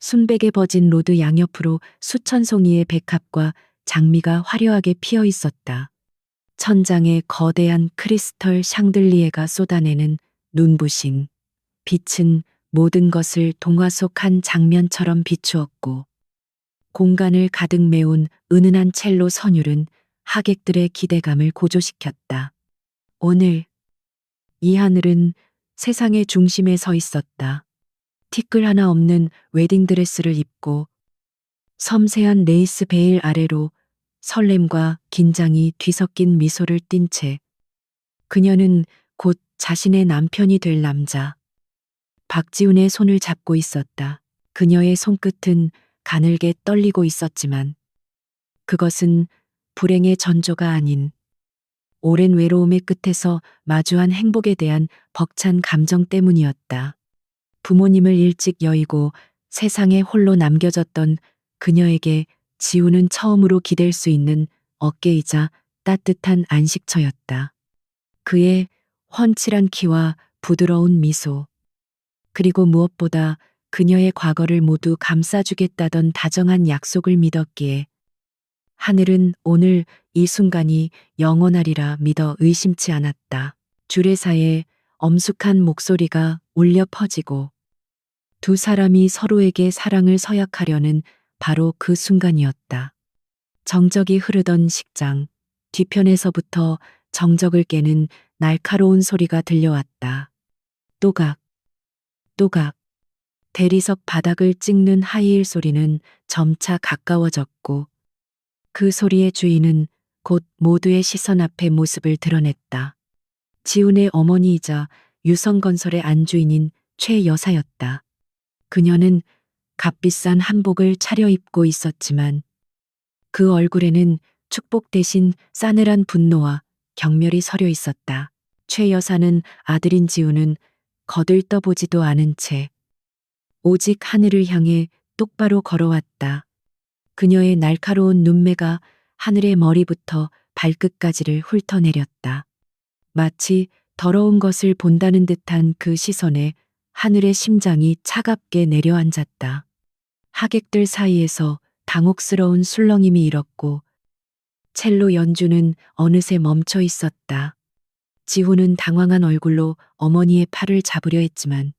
순백에 버진 로드 양옆으로 수천 송이의 백합과 장미가 화려하게 피어 있었다. 천장에 거대한 크리스털 샹들리에가 쏟아내는 눈부신 빛은 모든 것을 동화 속 한 장면처럼 비추었고, 공간을 가득 메운 은은한 첼로 선율은 하객들의 기대감을 고조시켰다. 오늘 이 하늘은 세상의 중심에 서 있었다. 티끌 하나 없는 웨딩드레스를 입고 섬세한 레이스 베일 아래로 설렘과 긴장이 뒤섞인 미소를 띤 채 그녀는 곧 자신의 남편이 될 남자 박지훈의 손을 잡고 있었다. 그녀의 손끝은 가늘게 떨리고 있었지만 그것은 불행의 전조가 아닌 오랜 외로움의 끝에서 마주한 행복에 대한 벅찬 감정 때문이었다. 부모님을 일찍 여의고 세상에 홀로 남겨졌던 그녀에게 지우는 처음으로 기댈 수 있는 어깨이자 따뜻한 안식처였다. 그의 훤칠한 키와 부드러운 미소, 그리고 무엇보다 그녀의 과거를 모두 감싸주겠다던 다정한 약속을 믿었기에 하늘은 오늘 이 순간이 영원하리라 믿어 의심치 않았다. 주례사의 엄숙한 목소리가 울려 퍼지고 두 사람이 서로에게 사랑을 서약하려는 바로 그 순간이었다. 정적이 흐르던 식장 뒤편에서부터 정적을 깨는 날카로운 소리가 들려왔다. 또각, 또각. 대리석 바닥을 찍는 하이힐 소리는 점차 가까워졌고 그 소리의 주인은 곧 모두의 시선 앞에 모습을 드러냈다. 지훈의 어머니이자 유성건설의 안주인인 최 여사였다. 그녀는 값비싼 한복을 차려입고 있었지만 그 얼굴에는 축복 대신 싸늘한 분노와 경멸이 서려 있었다. 최 여사는 아들인 지훈은 거들떠보지도 않은 채 오직 하늘을 향해 똑바로 걸어왔다. 그녀의 날카로운 눈매가 하늘의 머리부터 발끝까지를 훑어내렸다. 마치 더러운 것을 본다는 듯한 그 시선에 하늘의 심장이 차갑게 내려앉았다. 하객들 사이에서 당혹스러운 술렁임이 일었고 첼로 연주는 어느새 멈춰 있었다. 지훈은 당황한 얼굴로 어머니의 팔을 잡으려 했지만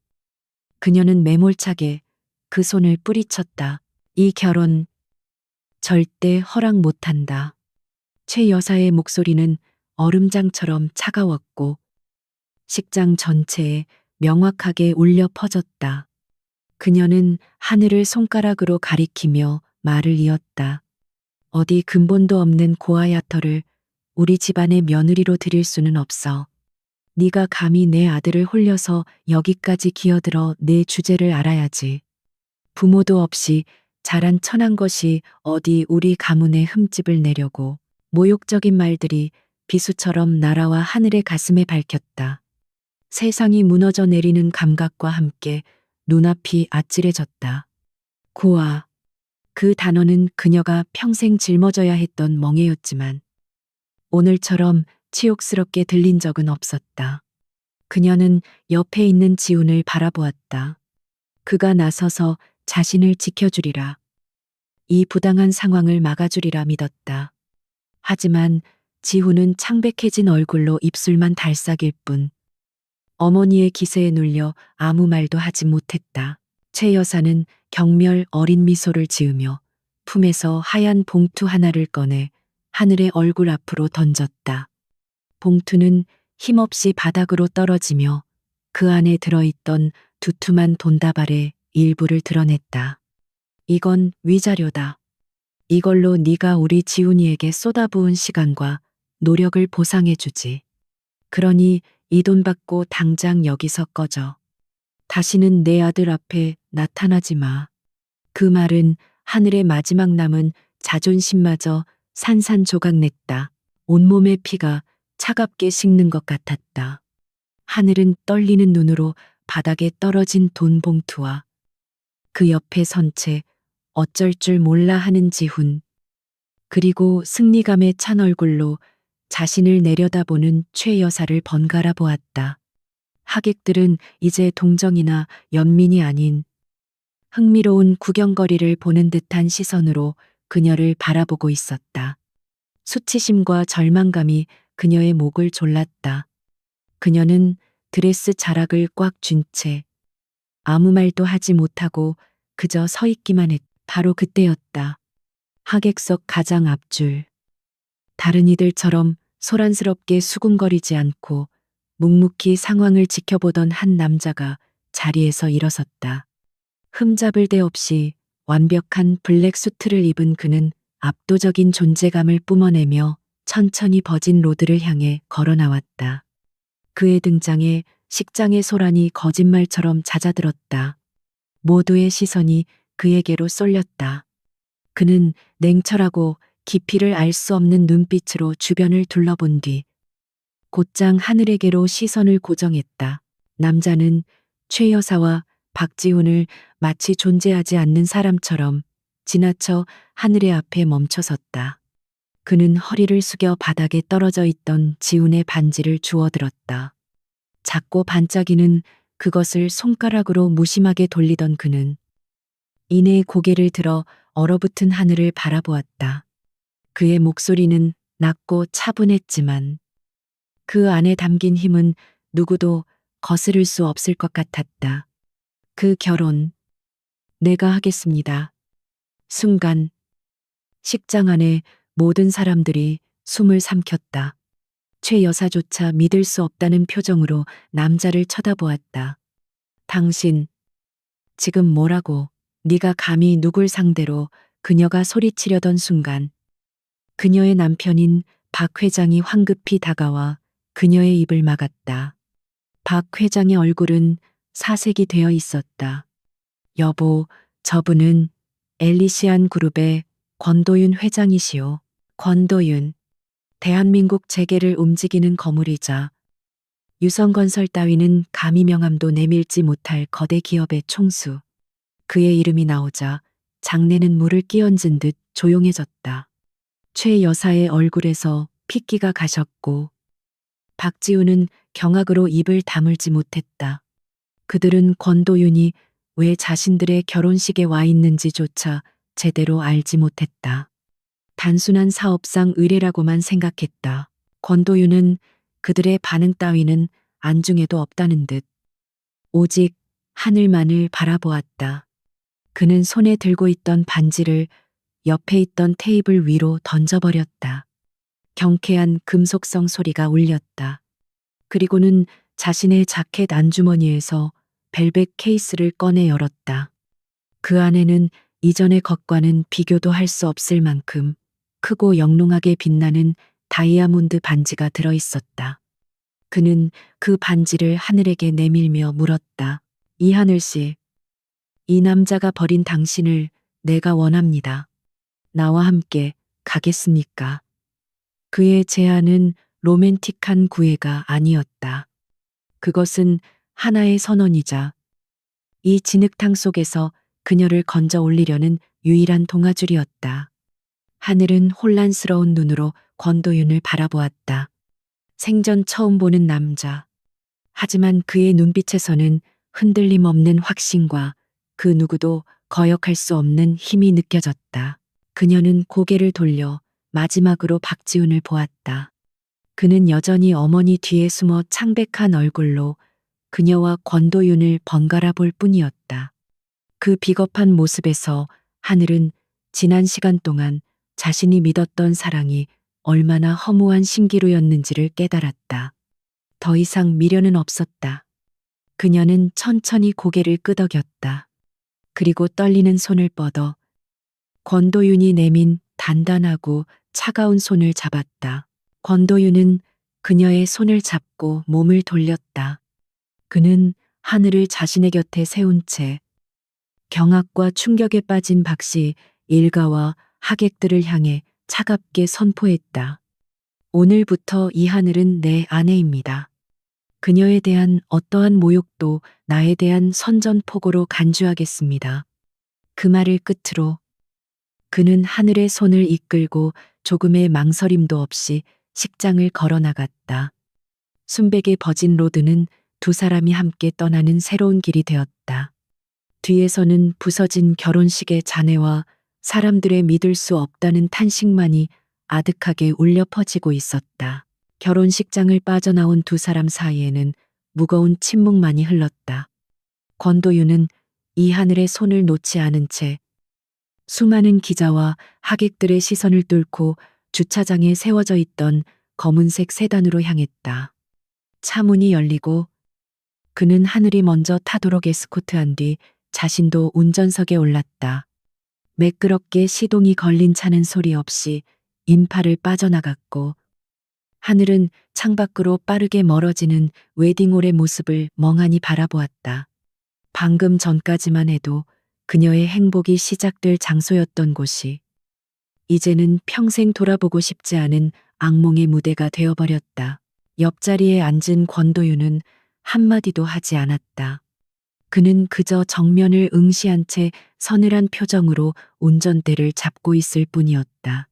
그녀는 매몰차게 그 손을 뿌리쳤다. 이 결혼 절대 허락 못한다. 최 여사의 목소리는 얼음장처럼 차가웠고 식장 전체에 명확하게 울려 퍼졌다. 그녀는 하늘을 손가락으로 가리키며 말을 이었다. 어디 근본도 없는 고아야터를 우리 집안의 며느리로 들일 수는 없어. 네가 감히 내 아들을 홀려서 여기까지 기어들어 내 주제를 알아야지. 부모도 없이 자란 천한 것이 어디 우리 가문의 흠집을 내려고. 모욕적인 말들이 비수처럼 나라와 하늘의 가슴에 밝혔다. 세상이 무너져 내리는 감각과 함께 눈앞이 아찔해졌다. 고아. 그 단어는 그녀가 평생 짊어져야 했던 멍에였지만 오늘처럼 치욕스럽게 들린 적은 없었다. 그녀는 옆에 있는 지훈을 바라보았다. 그가 나서서 자신을 지켜주리라. 이 부당한 상황을 막아주리라 믿었다. 하지만 지훈은 창백해진 얼굴로 입술만 달싹일 뿐 어머니의 기세에 눌려 아무 말도 하지 못했다. 최 여사는 경멸 어린 미소를 지으며 품에서 하얀 봉투 하나를 꺼내 하늘의 얼굴 앞으로 던졌다. 봉투는 힘없이 바닥으로 떨어지며 그 안에 들어있던 두툼한 돈다발의 일부를 드러냈다. 이건 위자료다. 이걸로 네가 우리 지훈이에게 쏟아부은 시간과 노력을 보상해주지. 그러니 이 돈 받고 당장 여기서 꺼져. 다시는 내 아들 앞에 나타나지 마. 그 말은 하늘의 마지막 남은 자존심마저 산산조각냈다. 온몸의 피가 차갑게 식는 것 같았다. 하늘은 떨리는 눈으로 바닥에 떨어진 돈 봉투와 그 옆에 선 채 어쩔 줄 몰라 하는 지훈, 그리고 승리감에 찬 얼굴로 자신을 내려다보는 최 여사를 번갈아 보았다. 하객들은 이제 동정이나 연민이 아닌 흥미로운 구경거리를 보는 듯한 시선으로 그녀를 바라보고 있었다. 수치심과 절망감이 그녀의 목을 졸랐다. 그녀는 드레스 자락을 꽉 쥔 채 아무 말도 하지 못하고 그저 서 있기만 했. 바로 그때였다. 하객석 가장 앞줄. 다른 이들처럼 소란스럽게 수군거리지 않고 묵묵히 상황을 지켜보던 한 남자가 자리에서 일어섰다. 흠잡을 데 없이 완벽한 블랙 수트를 입은 그는 압도적인 존재감을 뿜어내며 천천히 버진 로드를 향해 걸어 나왔다. 그의 등장에 식장의 소란이 거짓말처럼 잦아들었다. 모두의 시선이 그에게로 쏠렸다. 그는 냉철하고 깊이를 알 수 없는 눈빛으로 주변을 둘러본 뒤 곧장 하늘에게로 시선을 고정했다. 남자는 최 여사와 박지훈을 마치 존재하지 않는 사람처럼 지나쳐 하늘의 앞에 멈춰섰다. 그는 허리를 숙여 바닥에 떨어져 있던 지훈의 반지를 주워들었다. 작고 반짝이는 그것을 손가락으로 무심하게 돌리던 그는 이내 고개를 들어 얼어붙은 하늘을 바라보았다. 그의 목소리는 낮고 차분했지만 그 안에 담긴 힘은 누구도 거스를 수 없을 것 같았다. 그 결혼, 내가 하겠습니다. 순간, 식장 안에 모든 사람들이 숨을 삼켰다. 최 여사조차 믿을 수 없다는 표정으로 남자를 쳐다보았다. 당신, 지금 뭐라고? 네가 감히 누굴 상대로? 그녀가 소리치려던 순간 그녀의 남편인 박 회장이 황급히 다가와 그녀의 입을 막았다. 박 회장의 얼굴은 사색이 되어 있었다. 여보, 저분은 엘리시안 그룹의 권도윤 회장이시오. 권도윤, 대한민국 재계를 움직이는 거물이자 유성건설 따위는 감히 명함도 내밀지 못할 거대 기업의 총수. 그의 이름이 나오자 장내는 물을 끼얹은 듯 조용해졌다. 최 여사의 얼굴에서 핏기가 가셨고 박지훈은 경악으로 입을 다물지 못했다. 그들은 권도윤이 왜 자신들의 결혼식에 와 있는지조차 제대로 알지 못했다. 단순한 사업상 의뢰라고만 생각했다. 권도윤은 그들의 반응 따위는 안중에도 없다는 듯 오직 하늘만을 바라보았다. 그는 손에 들고 있던 반지를 옆에 있던 테이블 위로 던져버렸다. 경쾌한 금속성 소리가 울렸다. 그리고는 자신의 자켓 안주머니에서 벨벳 케이스를 꺼내 열었다. 그 안에는 이전의 것과는 비교도 할 수 없을 만큼 크고 영롱하게 빛나는 다이아몬드 반지가 들어 있었다. 그는 그 반지를 하늘에게 내밀며 물었다. 이하늘 씨, 이 남자가 버린 당신을 내가 원합니다. 나와 함께 가겠습니까? 그의 제안은 로맨틱한 구애가 아니었다. 그것은 하나의 선언이자 이 진흙탕 속에서 그녀를 건져 올리려는 유일한 동아줄이었다. 하늘은 혼란스러운 눈으로 권도윤을 바라보았다. 생전 처음 보는 남자. 하지만 그의 눈빛에서는 흔들림 없는 확신과 그 누구도 거역할 수 없는 힘이 느껴졌다. 그녀는 고개를 돌려 마지막으로 박지훈을 보았다. 그는 여전히 어머니 뒤에 숨어 창백한 얼굴로 그녀와 권도윤을 번갈아 볼 뿐이었다. 그 비겁한 모습에서 하늘은 지난 시간 동안 자신이 믿었던 사랑이 얼마나 허무한 신기루였는지를 깨달았다. 더 이상 미련은 없었다. 그녀는 천천히 고개를 끄덕였다. 그리고 떨리는 손을 뻗어 권도윤이 내민 단단하고 차가운 손을 잡았다. 권도윤은 그녀의 손을 잡고 몸을 돌렸다. 그는 하늘을 자신의 곁에 세운 채 경악과 충격에 빠진 박씨 일가와 하객들을 향해 차갑게 선포했다. 오늘부터 이 하늘은 내 아내입니다. 그녀에 대한 어떠한 모욕도 나에 대한 선전포고로 간주하겠습니다. 그 말을 끝으로 그는 하늘의 손을 이끌고 조금의 망설임도 없이 식장을 걸어 나갔다. 순백의 버진 로드는 두 사람이 함께 떠나는 새로운 길이 되었다. 뒤에서는 부서진 결혼식의 잔해와 사람들의 믿을 수 없다는 탄식만이 아득하게 울려 퍼지고 있었다. 결혼식장을 빠져나온 두 사람 사이에는 무거운 침묵만이 흘렀다. 권도윤은 이 하늘에 손을 놓지 않은 채 수많은 기자와 하객들의 시선을 뚫고 주차장에 세워져 있던 검은색 세단으로 향했다. 차 문이 열리고 그는 하늘이 먼저 타도록 에스코트한 뒤 자신도 운전석에 올랐다. 매끄럽게 시동이 걸린 차는 소리 없이 인파를 빠져나갔고 하늘은 창밖으로 빠르게 멀어지는 웨딩홀의 모습을 멍하니 바라보았다. 방금 전까지만 해도 그녀의 행복이 시작될 장소였던 곳이 이제는 평생 돌아보고 싶지 않은 악몽의 무대가 되어버렸다. 옆자리에 앉은 권도윤은 한마디도 하지 않았다. 그는 그저 정면을 응시한 채 서늘한 표정으로 운전대를 잡고 있을 뿐이었다.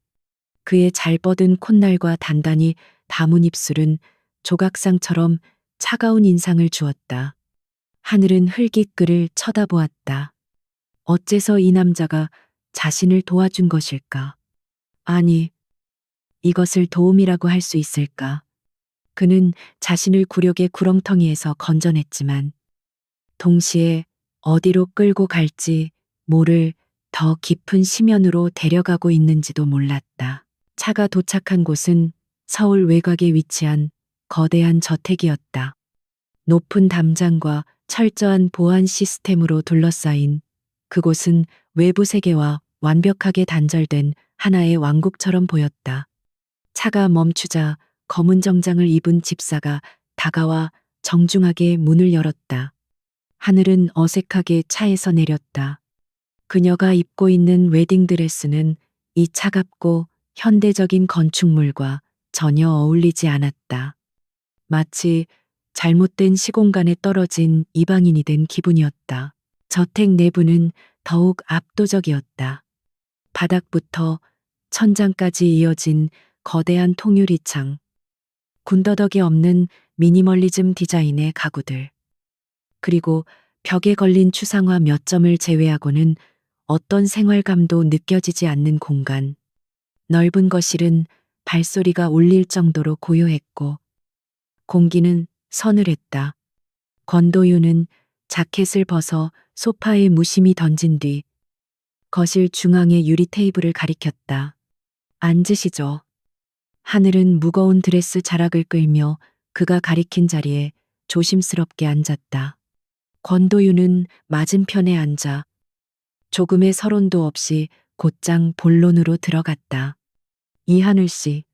그의 잘 뻗은 콧날과 단단히 담은 입술은 조각상처럼 차가운 인상을 주었다. 하늘은 흘깃 그를 쳐다보았다. 어째서 이 남자가 자신을 도와준 것일까? 아니, 이것을 도움이라고 할 수 있을까? 그는 자신을 굴욕의 구렁텅이에서 건져냈지만 동시에 어디로 끌고 갈지 모를 더 깊은 심연으로 데려가고 있는지도 몰랐다. 차가 도착한 곳은 서울 외곽에 위치한 거대한 저택이었다. 높은 담장과 철저한 보안 시스템으로 둘러싸인 그곳은 외부 세계와 완벽하게 단절된 하나의 왕국처럼 보였다. 차가 멈추자 검은 정장을 입은 집사가 다가와 정중하게 문을 열었다. 하늘은 어색하게 차에서 내렸다. 그녀가 입고 있는 웨딩드레스는 이 차갑고 현대적인 건축물과 전혀 어울리지 않았다. 마치 잘못된 시공간에 떨어진 이방인이 된 기분이었다. 저택 내부는 더욱 압도적이었다. 바닥부터 천장까지 이어진 거대한 통유리창, 군더더기 없는 미니멀리즘 디자인의 가구들, 그리고 벽에 걸린 추상화 몇 점을 제외하고는 어떤 생활감도 느껴지지 않는 공간. 넓은 거실은 발소리가 울릴 정도로 고요했고 공기는 서늘했다. 권도윤은 자켓을 벗어 소파에 무심히 던진 뒤 거실 중앙의 유리 테이블을 가리켰다. 앉으시죠. 하늘은 무거운 드레스 자락을 끌며 그가 가리킨 자리에 조심스럽게 앉았다. 권도윤은 맞은편에 앉아 조금의 서론도 없이 곧장 본론으로 들어갔다. 이하늘 씨,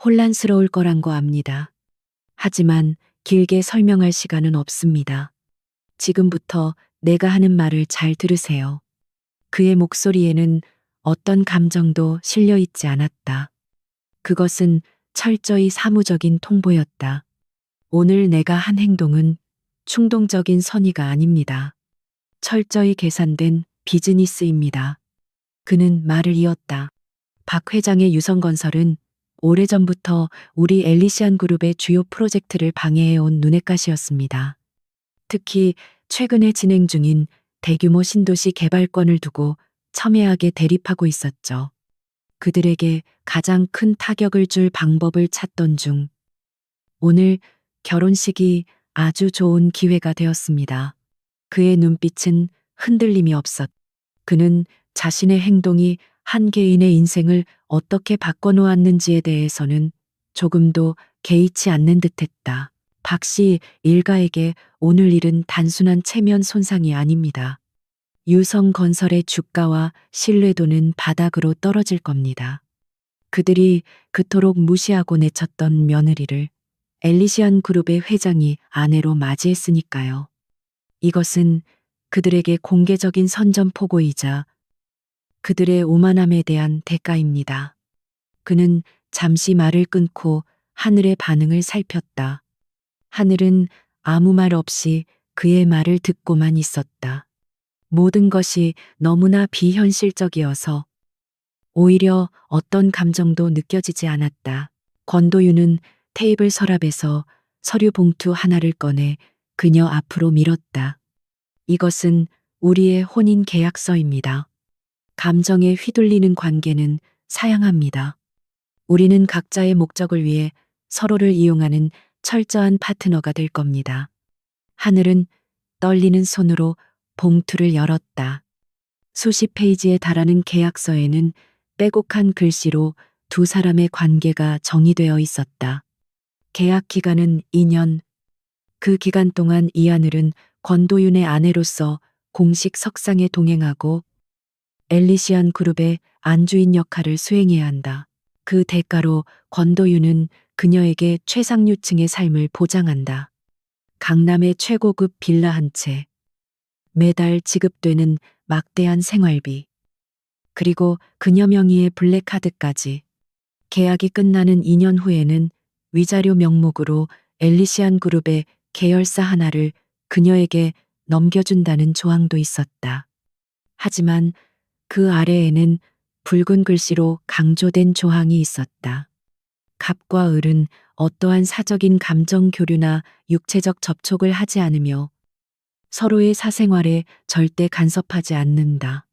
혼란스러울 거란 거 압니다. 하지만 길게 설명할 시간은 없습니다. 지금부터 내가 하는 말을 잘 들으세요. 그의 목소리에는 어떤 감정도 실려 있지 않았다. 그것은 철저히 사무적인 통보였다. 오늘 내가 한 행동은 충동적인 선의가 아닙니다. 철저히 계산된 비즈니스입니다. 그는 말을 이었다. 박 회장의 유성건설은 오래전부터 우리 엘리시안 그룹의 주요 프로젝트를 방해해온 눈엣가시였습니다. 특히 최근에 진행 중인 대규모 신도시 개발권을 두고 첨예하게 대립하고 있었죠. 그들에게 가장 큰 타격을 줄 방법을 찾던 중 오늘 결혼식이 아주 좋은 기회가 되었습니다. 그의 눈빛은 흔들림이 없었. 그는 자신의 행동이 한 개인의 인생을 어떻게 바꿔놓았는지에 대해서는 조금도 개의치 않는 듯했다. 박 씨 일가에게 오늘 일은 단순한 체면 손상이 아닙니다. 유성건설의 주가와 신뢰도는 바닥으로 떨어질 겁니다. 그들이 그토록 무시하고 내쳤던 며느리를 엘리시안 그룹의 회장이 아내로 맞이했으니까요. 이것은 그들에게 공개적인 선전포고이자 그들의 오만함에 대한 대가입니다. 그는 잠시 말을 끊고 하늘의 반응을 살폈다. 하늘은 아무 말 없이 그의 말을 듣고만 있었다. 모든 것이 너무나 비현실적이어서 오히려 어떤 감정도 느껴지지 않았다. 권도윤은 테이블 서랍에서 서류 봉투 하나를 꺼내 그녀 앞으로 밀었다. 이것은 우리의 혼인 계약서입니다. 감정에 휘둘리는 관계는 사양합니다. 우리는 각자의 목적을 위해 서로를 이용하는 철저한 파트너가 될 겁니다. 하늘은 떨리는 손으로 봉투를 열었다. 수십 페이지에 달하는 계약서에는 빼곡한 글씨로 두 사람의 관계가 정의되어 있었다. 계약 기간은 2년. 그 기간 동안 이하늘은 권도윤의 아내로서 공식 석상에 동행하고 엘리시안 그룹의 안주인 역할을 수행해야 한다. 그 대가로 권도윤은 그녀에게 최상류층의 삶을 보장한다. 강남의 최고급 빌라 한 채, 매달 지급되는 막대한 생활비, 그리고 그녀 명의의 블랙카드까지. 계약이 끝나는 2년 후에는 위자료 명목으로 엘리시안 그룹의 계열사 하나를 그녀에게 넘겨준다는 조항도 있었다. 하지만 그 아래에는 붉은 글씨로 강조된 조항이 있었다. 갑과 을은 어떠한 사적인 감정 교류나 육체적 접촉을 하지 않으며 서로의 사생활에 절대 간섭하지 않는다.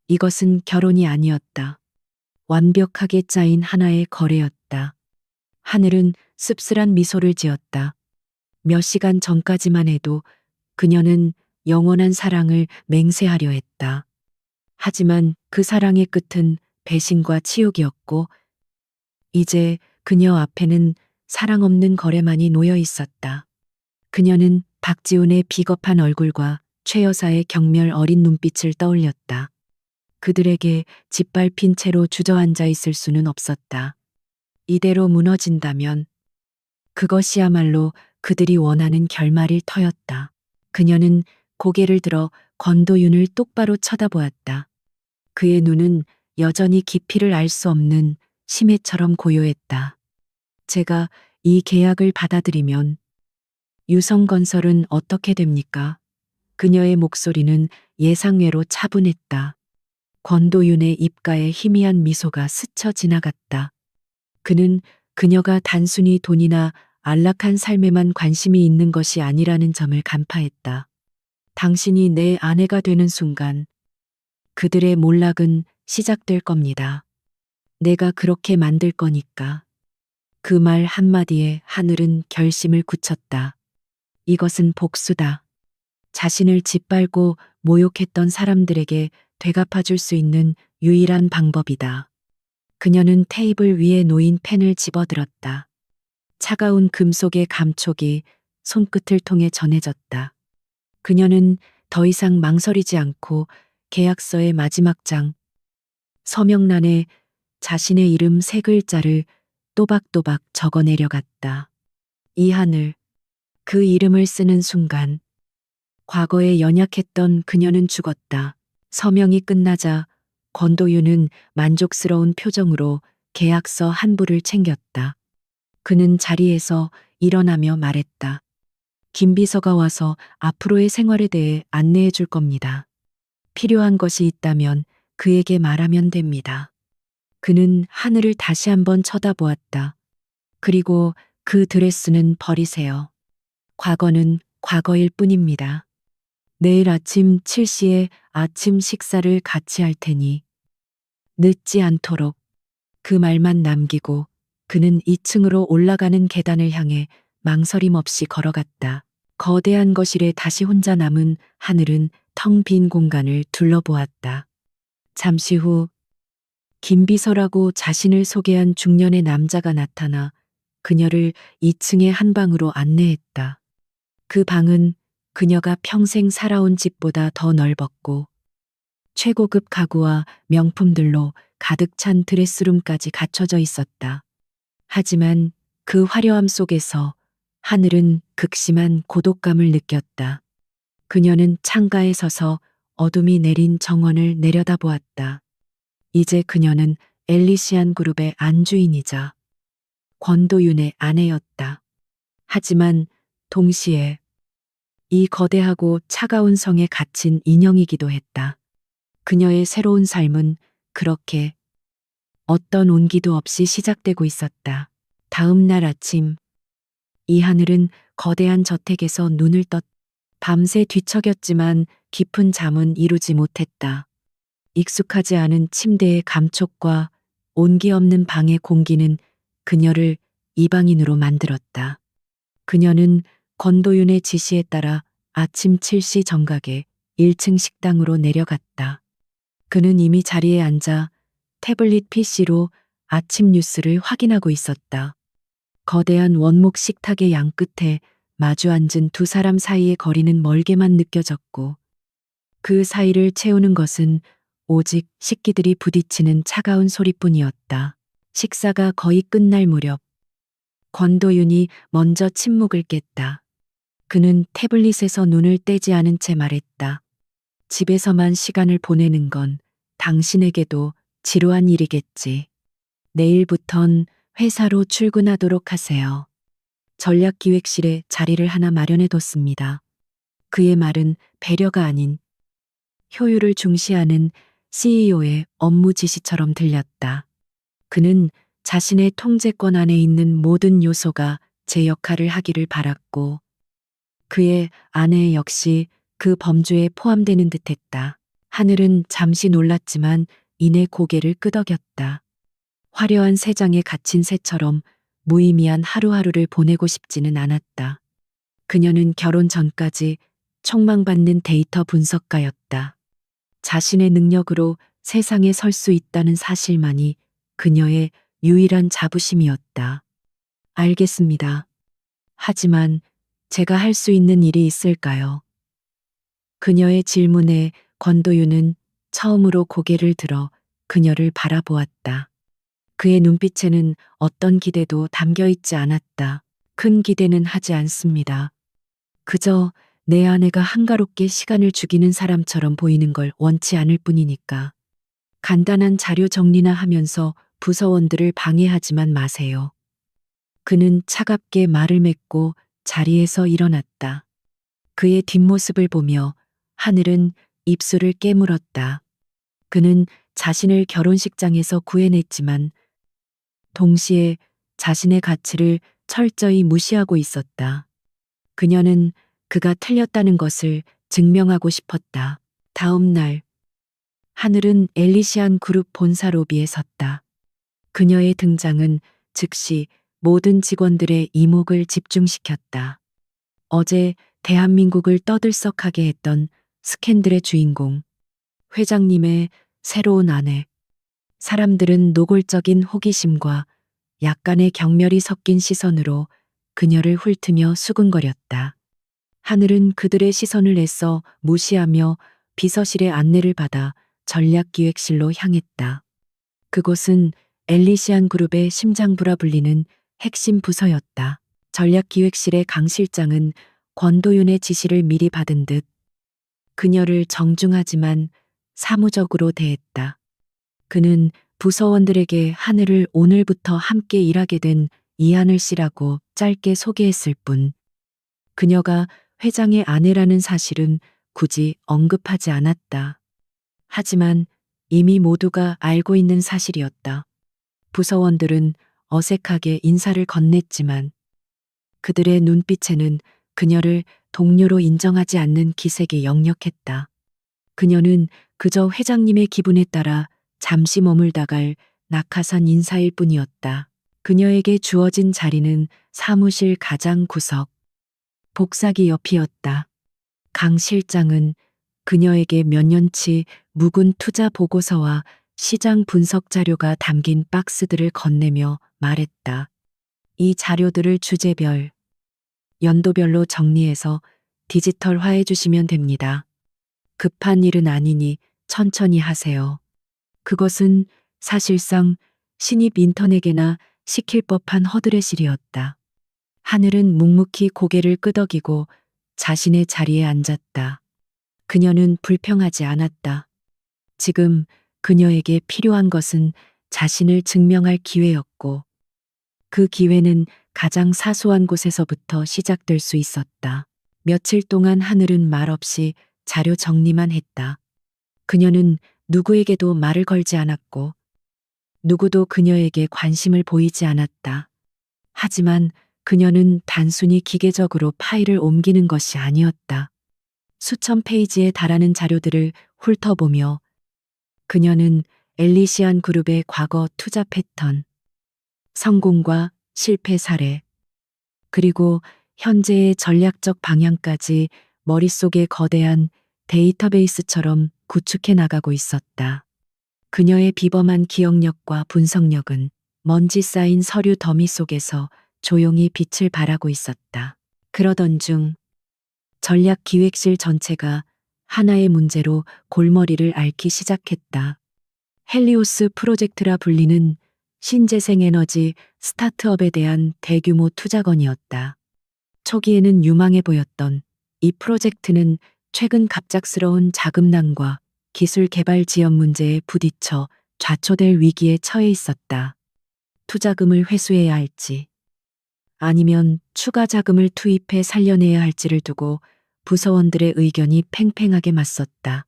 이것은 결혼이 아니었다. 완벽하게 짜인 하나의 거래였다. 하늘은 씁쓸한 미소를 지었다. 몇 시간 전까지만 해도 그녀는 영원한 사랑을 맹세하려 했다. 하지만 그 사랑의 끝은 배신과 치욕이었고, 이제 그녀 앞에는 사랑 없는 거래만이 놓여 있었다. 그녀는 박지훈의 비겁한 얼굴과 최 여사의 경멸 어린 눈빛을 떠올렸다. 그들에게 짓밟힌 채로 주저앉아 있을 수는 없었다. 이대로 무너진다면 그것이야말로 그들이 원하는 결말일 터였다. 그녀는 고개를 들어 권도윤을 똑바로 쳐다보았다. 그의 눈은 여전히 깊이를 알 수 없는 심해처럼 고요했다. 제가 이 계약을 받아들이면 유성건설은 어떻게 됩니까? 그녀의 목소리는 예상외로 차분했다. 권도윤의 입가에 희미한 미소가 스쳐 지나갔다. 그는 그녀가 단순히 돈이나 안락한 삶에만 관심이 있는 것이 아니라는 점을 간파했다. 당신이 내 아내가 되는 순간 그들의 몰락은 시작될 겁니다. 내가 그렇게 만들 거니까. 그 말 한마디에 하늘은 결심을 굳혔다. 이것은 복수다. 자신을 짓밟고 모욕했던 사람들에게 되갚아줄 수 있는 유일한 방법이다. 그녀는 테이블 위에 놓인 펜을 집어들었다. 차가운 금속의 감촉이 손끝을 통해 전해졌다. 그녀는 더 이상 망설이지 않고 계약서의 마지막 장, 서명란에 자신의 이름 세 글자를 또박또박 적어 내려갔다. 이하늘. 그 이름을 쓰는 순간 과거에 연약했던 그녀는 죽었다. 서명이 끝나자 권도윤은 만족스러운 표정으로 계약서 한 부를 챙겼다. 그는 자리에서 일어나며 말했다. 김 비서가 와서 앞으로의 생활에 대해 안내해 줄 겁니다. 필요한 것이 있다면 그에게 말하면 됩니다. 그는 하늘을 다시 한번 쳐다보았다. 그리고 그 드레스는 버리세요. 과거는 과거일 뿐입니다. 내일 아침 7시에 아침 식사를 같이 할 테니 늦지 않도록. 그 말만 남기고 그는 2층으로 올라가는 계단을 향해 망설임 없이 걸어갔다. 거대한 거실에 다시 혼자 남은 하늘은 텅 빈 공간을 둘러보았다. 잠시 후 김비서라고 자신을 소개한 중년의 남자가 나타나 그녀를 2층의 한 방으로 안내했다. 그 방은 그녀가 평생 살아온 집보다 더 넓었고 최고급 가구와 명품들로 가득 찬 드레스룸까지 갖춰져 있었다. 하지만 그 화려함 속에서 하늘은 극심한 고독감을 느꼈다. 그녀는 창가에 서서 어둠이 내린 정원을 내려다보았다. 이제 그녀는 엘리시안 그룹의 안주인이자 권도윤의 아내였다. 하지만 동시에 이 거대하고 차가운 성에 갇힌 인형이기도 했다. 그녀의 새로운 삶은 그렇게 어떤 온기도 없이 시작되고 있었다. 다음 날 아침, 이 하늘은 거대한 저택에서 눈을 떴다. 밤새 뒤척였지만 깊은 잠은 이루지 못했다. 익숙하지 않은 침대의 감촉과 온기 없는 방의 공기는 그녀를 이방인으로 만들었다. 그녀는 권도윤의 지시에 따라 아침 7시 정각에 1층 식당으로 내려갔다. 그는 이미 자리에 앉아 태블릿 PC로 아침 뉴스를 확인하고 있었다. 거대한 원목 식탁의 양끝에 마주 앉은 두 사람 사이의 거리는 멀게만 느껴졌고 그 사이를 채우는 것은 오직 식기들이 부딪히는 차가운 소리뿐이었다. 식사가 거의 끝날 무렵 권도윤이 먼저 침묵을 깼다. 그는 태블릿에서 눈을 떼지 않은 채 말했다. 집에서만 시간을 보내는 건 당신에게도 지루한 일이겠지. 내일부턴 회사로 출근하도록 하세요. 전략기획실에 자리를 하나 마련해뒀습니다. 그의 말은 배려가 아닌 효율을 중시하는 CEO의 업무 지시처럼 들렸다. 그는 자신의 통제권 안에 있는 모든 요소가 제 역할을 하기를 바랐고 그의 아내 역시 그 범주에 포함되는 듯했다. 하늘은 잠시 놀랐지만 이내 고개를 끄덕였다. 화려한 새장에 갇힌 새처럼 무의미한 하루하루를 보내고 싶지는 않았다. 그녀는 결혼 전까지 촉망받는 데이터 분석가였다. 자신의 능력으로 세상에 설 수 있다는 사실만이 그녀의 유일한 자부심이었다. 알겠습니다. 하지만 제가 할 수 있는 일이 있을까요? 그녀의 질문에 권도윤은 처음으로 고개를 들어 그녀를 바라보았다. 그의 눈빛에는 어떤 기대도 담겨 있지 않았다. 큰 기대는 하지 않습니다. 그저 내 아내가 한가롭게 시간을 죽이는 사람처럼 보이는 걸 원치 않을 뿐이니까. 간단한 자료 정리나 하면서 부서원들을 방해하지만 마세요. 그는 차갑게 말을 맺고 자리에서 일어났다. 그의 뒷모습을 보며 하늘은 입술을 깨물었다. 그는 자신을 결혼식장에서 구해냈지만 동시에 자신의 가치를 철저히 무시하고 있었다. 그녀는 그가 틀렸다는 것을 증명하고 싶었다. 다음 날, 하늘은 엘리시안 그룹 본사 로비에 섰다. 그녀의 등장은 즉시 모든 직원들의 이목을 집중시켰다. 어제 대한민국을 떠들썩하게 했던 스캔들의 주인공, 회장님의 새로운 아내. 사람들은 노골적인 호기심과 약간의 경멸이 섞인 시선으로 그녀를 훑으며 수근거렸다. 하늘은 그들의 시선을 애써 무시하며 비서실의 안내를 받아 전략기획실로 향했다. 그곳은 엘리시안 그룹의 심장부라 불리는 핵심 부서였다. 전략기획실의 강 실장은 권도윤의 지시를 미리 받은 듯 그녀를 정중하지만 사무적으로 대했다. 그는 부서원들에게 하늘을 오늘부터 함께 일하게 된 이하늘 씨라고 짧게 소개했을 뿐 그녀가 회장의 아내라는 사실은 굳이 언급하지 않았다. 하지만 이미 모두가 알고 있는 사실이었다. 부서원들은 어색하게 인사를 건넸지만 그들의 눈빛에는 그녀를 동료로 인정하지 않는 기색이 역력했다. 그녀는 그저 회장님의 기분에 따라 잠시 머물다갈 낙하산 인사일 뿐이었다. 그녀에게 주어진 자리는 사무실 가장 구석, 복사기 옆이었다. 강 실장은 그녀에게 몇 년치 묵은 투자 보고서와 시장 분석 자료가 담긴 박스들을 건네며 말했다. 이 자료들을 주제별, 연도별로 정리해서 디지털화해 주시면 됩니다. 급한 일은 아니니 천천히 하세요. 그것은 사실상 신입 인턴에게나 시킬 법한 허드렛일이었다. 하늘은 묵묵히 고개를 끄덕이고 자신의 자리에 앉았다. 그녀는 불평하지 않았다. 지금 그녀에게 필요한 것은 자신을 증명할 기회였고 그 기회는 가장 사소한 곳에서부터 시작될 수 있었다. 며칠 동안 하늘은 말없이 자료 정리만 했다. 그녀는 누구에게도 말을 걸지 않았고 누구도 그녀에게 관심을 보이지 않았다. 하지만 그녀는 단순히 기계적으로 파일을 옮기는 것이 아니었다. 수천 페이지에 달하는 자료들을 훑어보며 그녀는 엘리시안 그룹의 과거 투자 패턴, 성공과 실패 사례, 그리고 현재의 전략적 방향까지 머릿속에 거대한 데이터베이스처럼 구축해 나가고 있었다. 그녀의 비범한 기억력과 분석력은 먼지 쌓인 서류 더미 속에서 조용히 빛을 발하고 있었다. 그러던 중 전략 기획실 전체가 하나의 문제로 골머리를 앓기 시작했다. 헬리오스 프로젝트라 불리는 신재생 에너지 스타트업에 대한 대규모 투자건이었다. 초기에는 유망해 보였던 이 프로젝트는 최근 갑작스러운 자금난과 기술 개발 지연 문제에 부딪혀 좌초될 위기에 처해 있었다. 투자금을 회수해야 할지 아니면 추가 자금을 투입해 살려내야 할지를 두고 부서원들의 의견이 팽팽하게 맞섰다.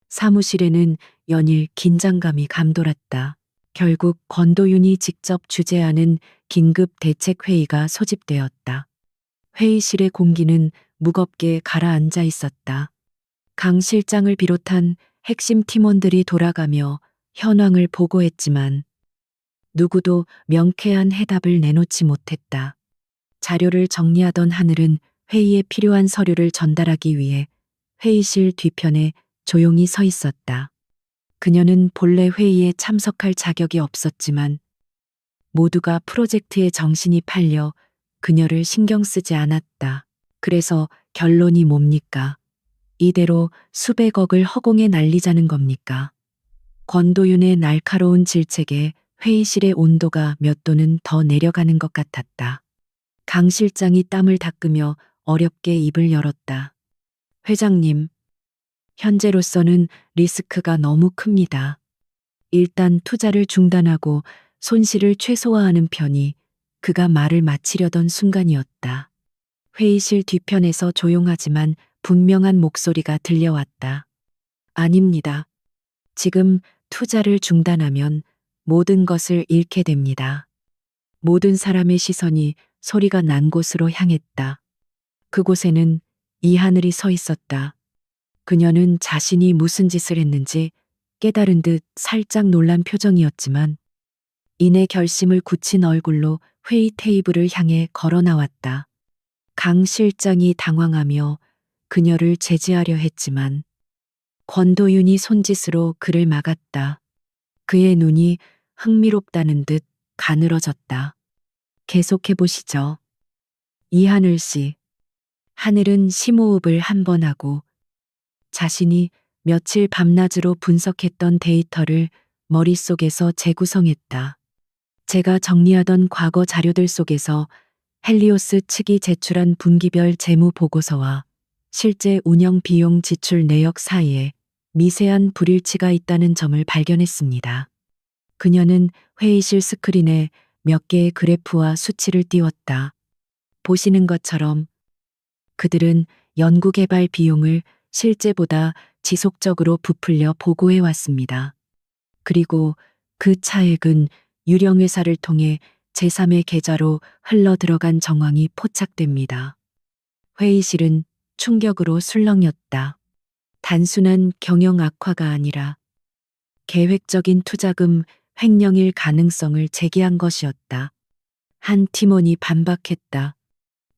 사무실에는 연일 긴장감이 감돌았다. 결국 권도윤이 직접 주재하는 긴급 대책 회의가 소집되었다. 회의실의 공기는 무겁게 가라앉아 있었다. 강 실장을 비롯한 핵심 팀원들이 돌아가며 현황을 보고했지만 누구도 명쾌한 해답을 내놓지 못했다. 자료를 정리하던 하늘은 회의에 필요한 서류를 전달하기 위해 회의실 뒤편에 조용히 서 있었다. 그녀는 본래 회의에 참석할 자격이 없었지만 모두가 프로젝트에 정신이 팔려 그녀를 신경 쓰지 않았다. 그래서 결론이 뭡니까? 이대로 수백억을 허공에 날리자는 겁니까? 권도윤의 날카로운 질책에 회의실의 온도가 몇 도는 더 내려가는 것 같았다. 강 실장이 땀을 닦으며 어렵게 입을 열었다. 회장님, 현재로서는 리스크가 너무 큽니다. 일단 투자를 중단하고 손실을 최소화하는 편이 그가 말을 마치려던 순간이었다. 회의실 뒤편에서 조용하지만 분명한 목소리가 들려왔다. 아닙니다. 지금 투자를 중단하면 모든 것을 잃게 됩니다. 모든 사람의 시선이 소리가 난 곳으로 향했다. 그곳에는 이하늘이 서 있었다. 그녀는 자신이 무슨 짓을 했는지 깨달은 듯 살짝 놀란 표정이었지만 이내 결심을 굳힌 얼굴로 회의 테이블을 향해 걸어 나왔다. 강 실장이 당황하며 그녀를 제지하려 했지만 권도윤이 손짓으로 그를 막았다. 그의 눈이 흥미롭다는 듯 가늘어졌다. 계속해 보시죠. 이하늘 씨. 하늘은 심호흡을 한 번 하고 자신이 며칠 밤낮으로 분석했던 데이터를 머릿속에서 재구성했다. 제가 정리하던 과거 자료들 속에서 헬리오스 측이 제출한 분기별 재무 보고서와 실제 운영 비용 지출 내역 사이에 미세한 불일치가 있다는 점을 발견했습니다. 그녀는 회의실 스크린에 몇 개의 그래프와 수치를 띄웠다. 보시는 것처럼 그들은 연구개발 비용을 실제보다 지속적으로 부풀려 보고해 왔습니다. 그리고 그 차액은 유령회사를 통해 제3의 계좌로 흘러 들어간 정황이 포착됩니다. 회의실은 충격으로 술렁였다. 단순한 경영 악화가 아니라 계획적인 투자금 횡령일 가능성을 제기한 것이었다. 한 팀원이 반박했다.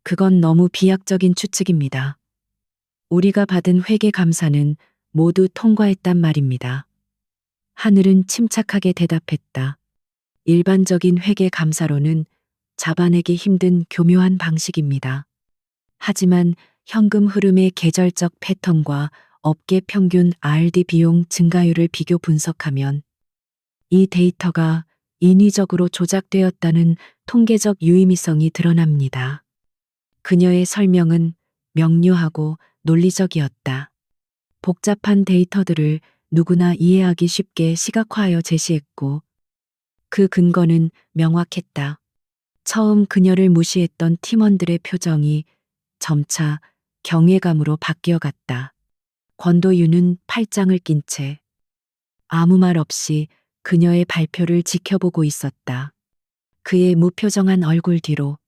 그건 너무 비약적인 추측입니다. 우리가 받은 회계 감사는 모두 통과했단 말입니다. 하늘은 침착하게 대답했다. 일반적인 회계 감사로는 잡아내기 힘든 교묘한 방식입니다. 하지만 현금 흐름의 계절적 패턴과 업계 평균 R&D 비용 증가율을 비교 분석하면 이 데이터가 인위적으로 조작되었다는 통계적 유의미성이 드러납니다. 그녀의 설명은 명료하고 논리적이었다. 복잡한 데이터들을 누구나 이해하기 쉽게 시각화하여 제시했고 그 근거는 명확했다. 처음 그녀를 무시했던 팀원들의 표정이 점차 경외감으로 바뀌어갔다. 권도윤은 팔짱을 낀 채 아무 말 없이 그녀의 발표를 지켜보고 있었다. 그의 무표정한 얼굴 뒤로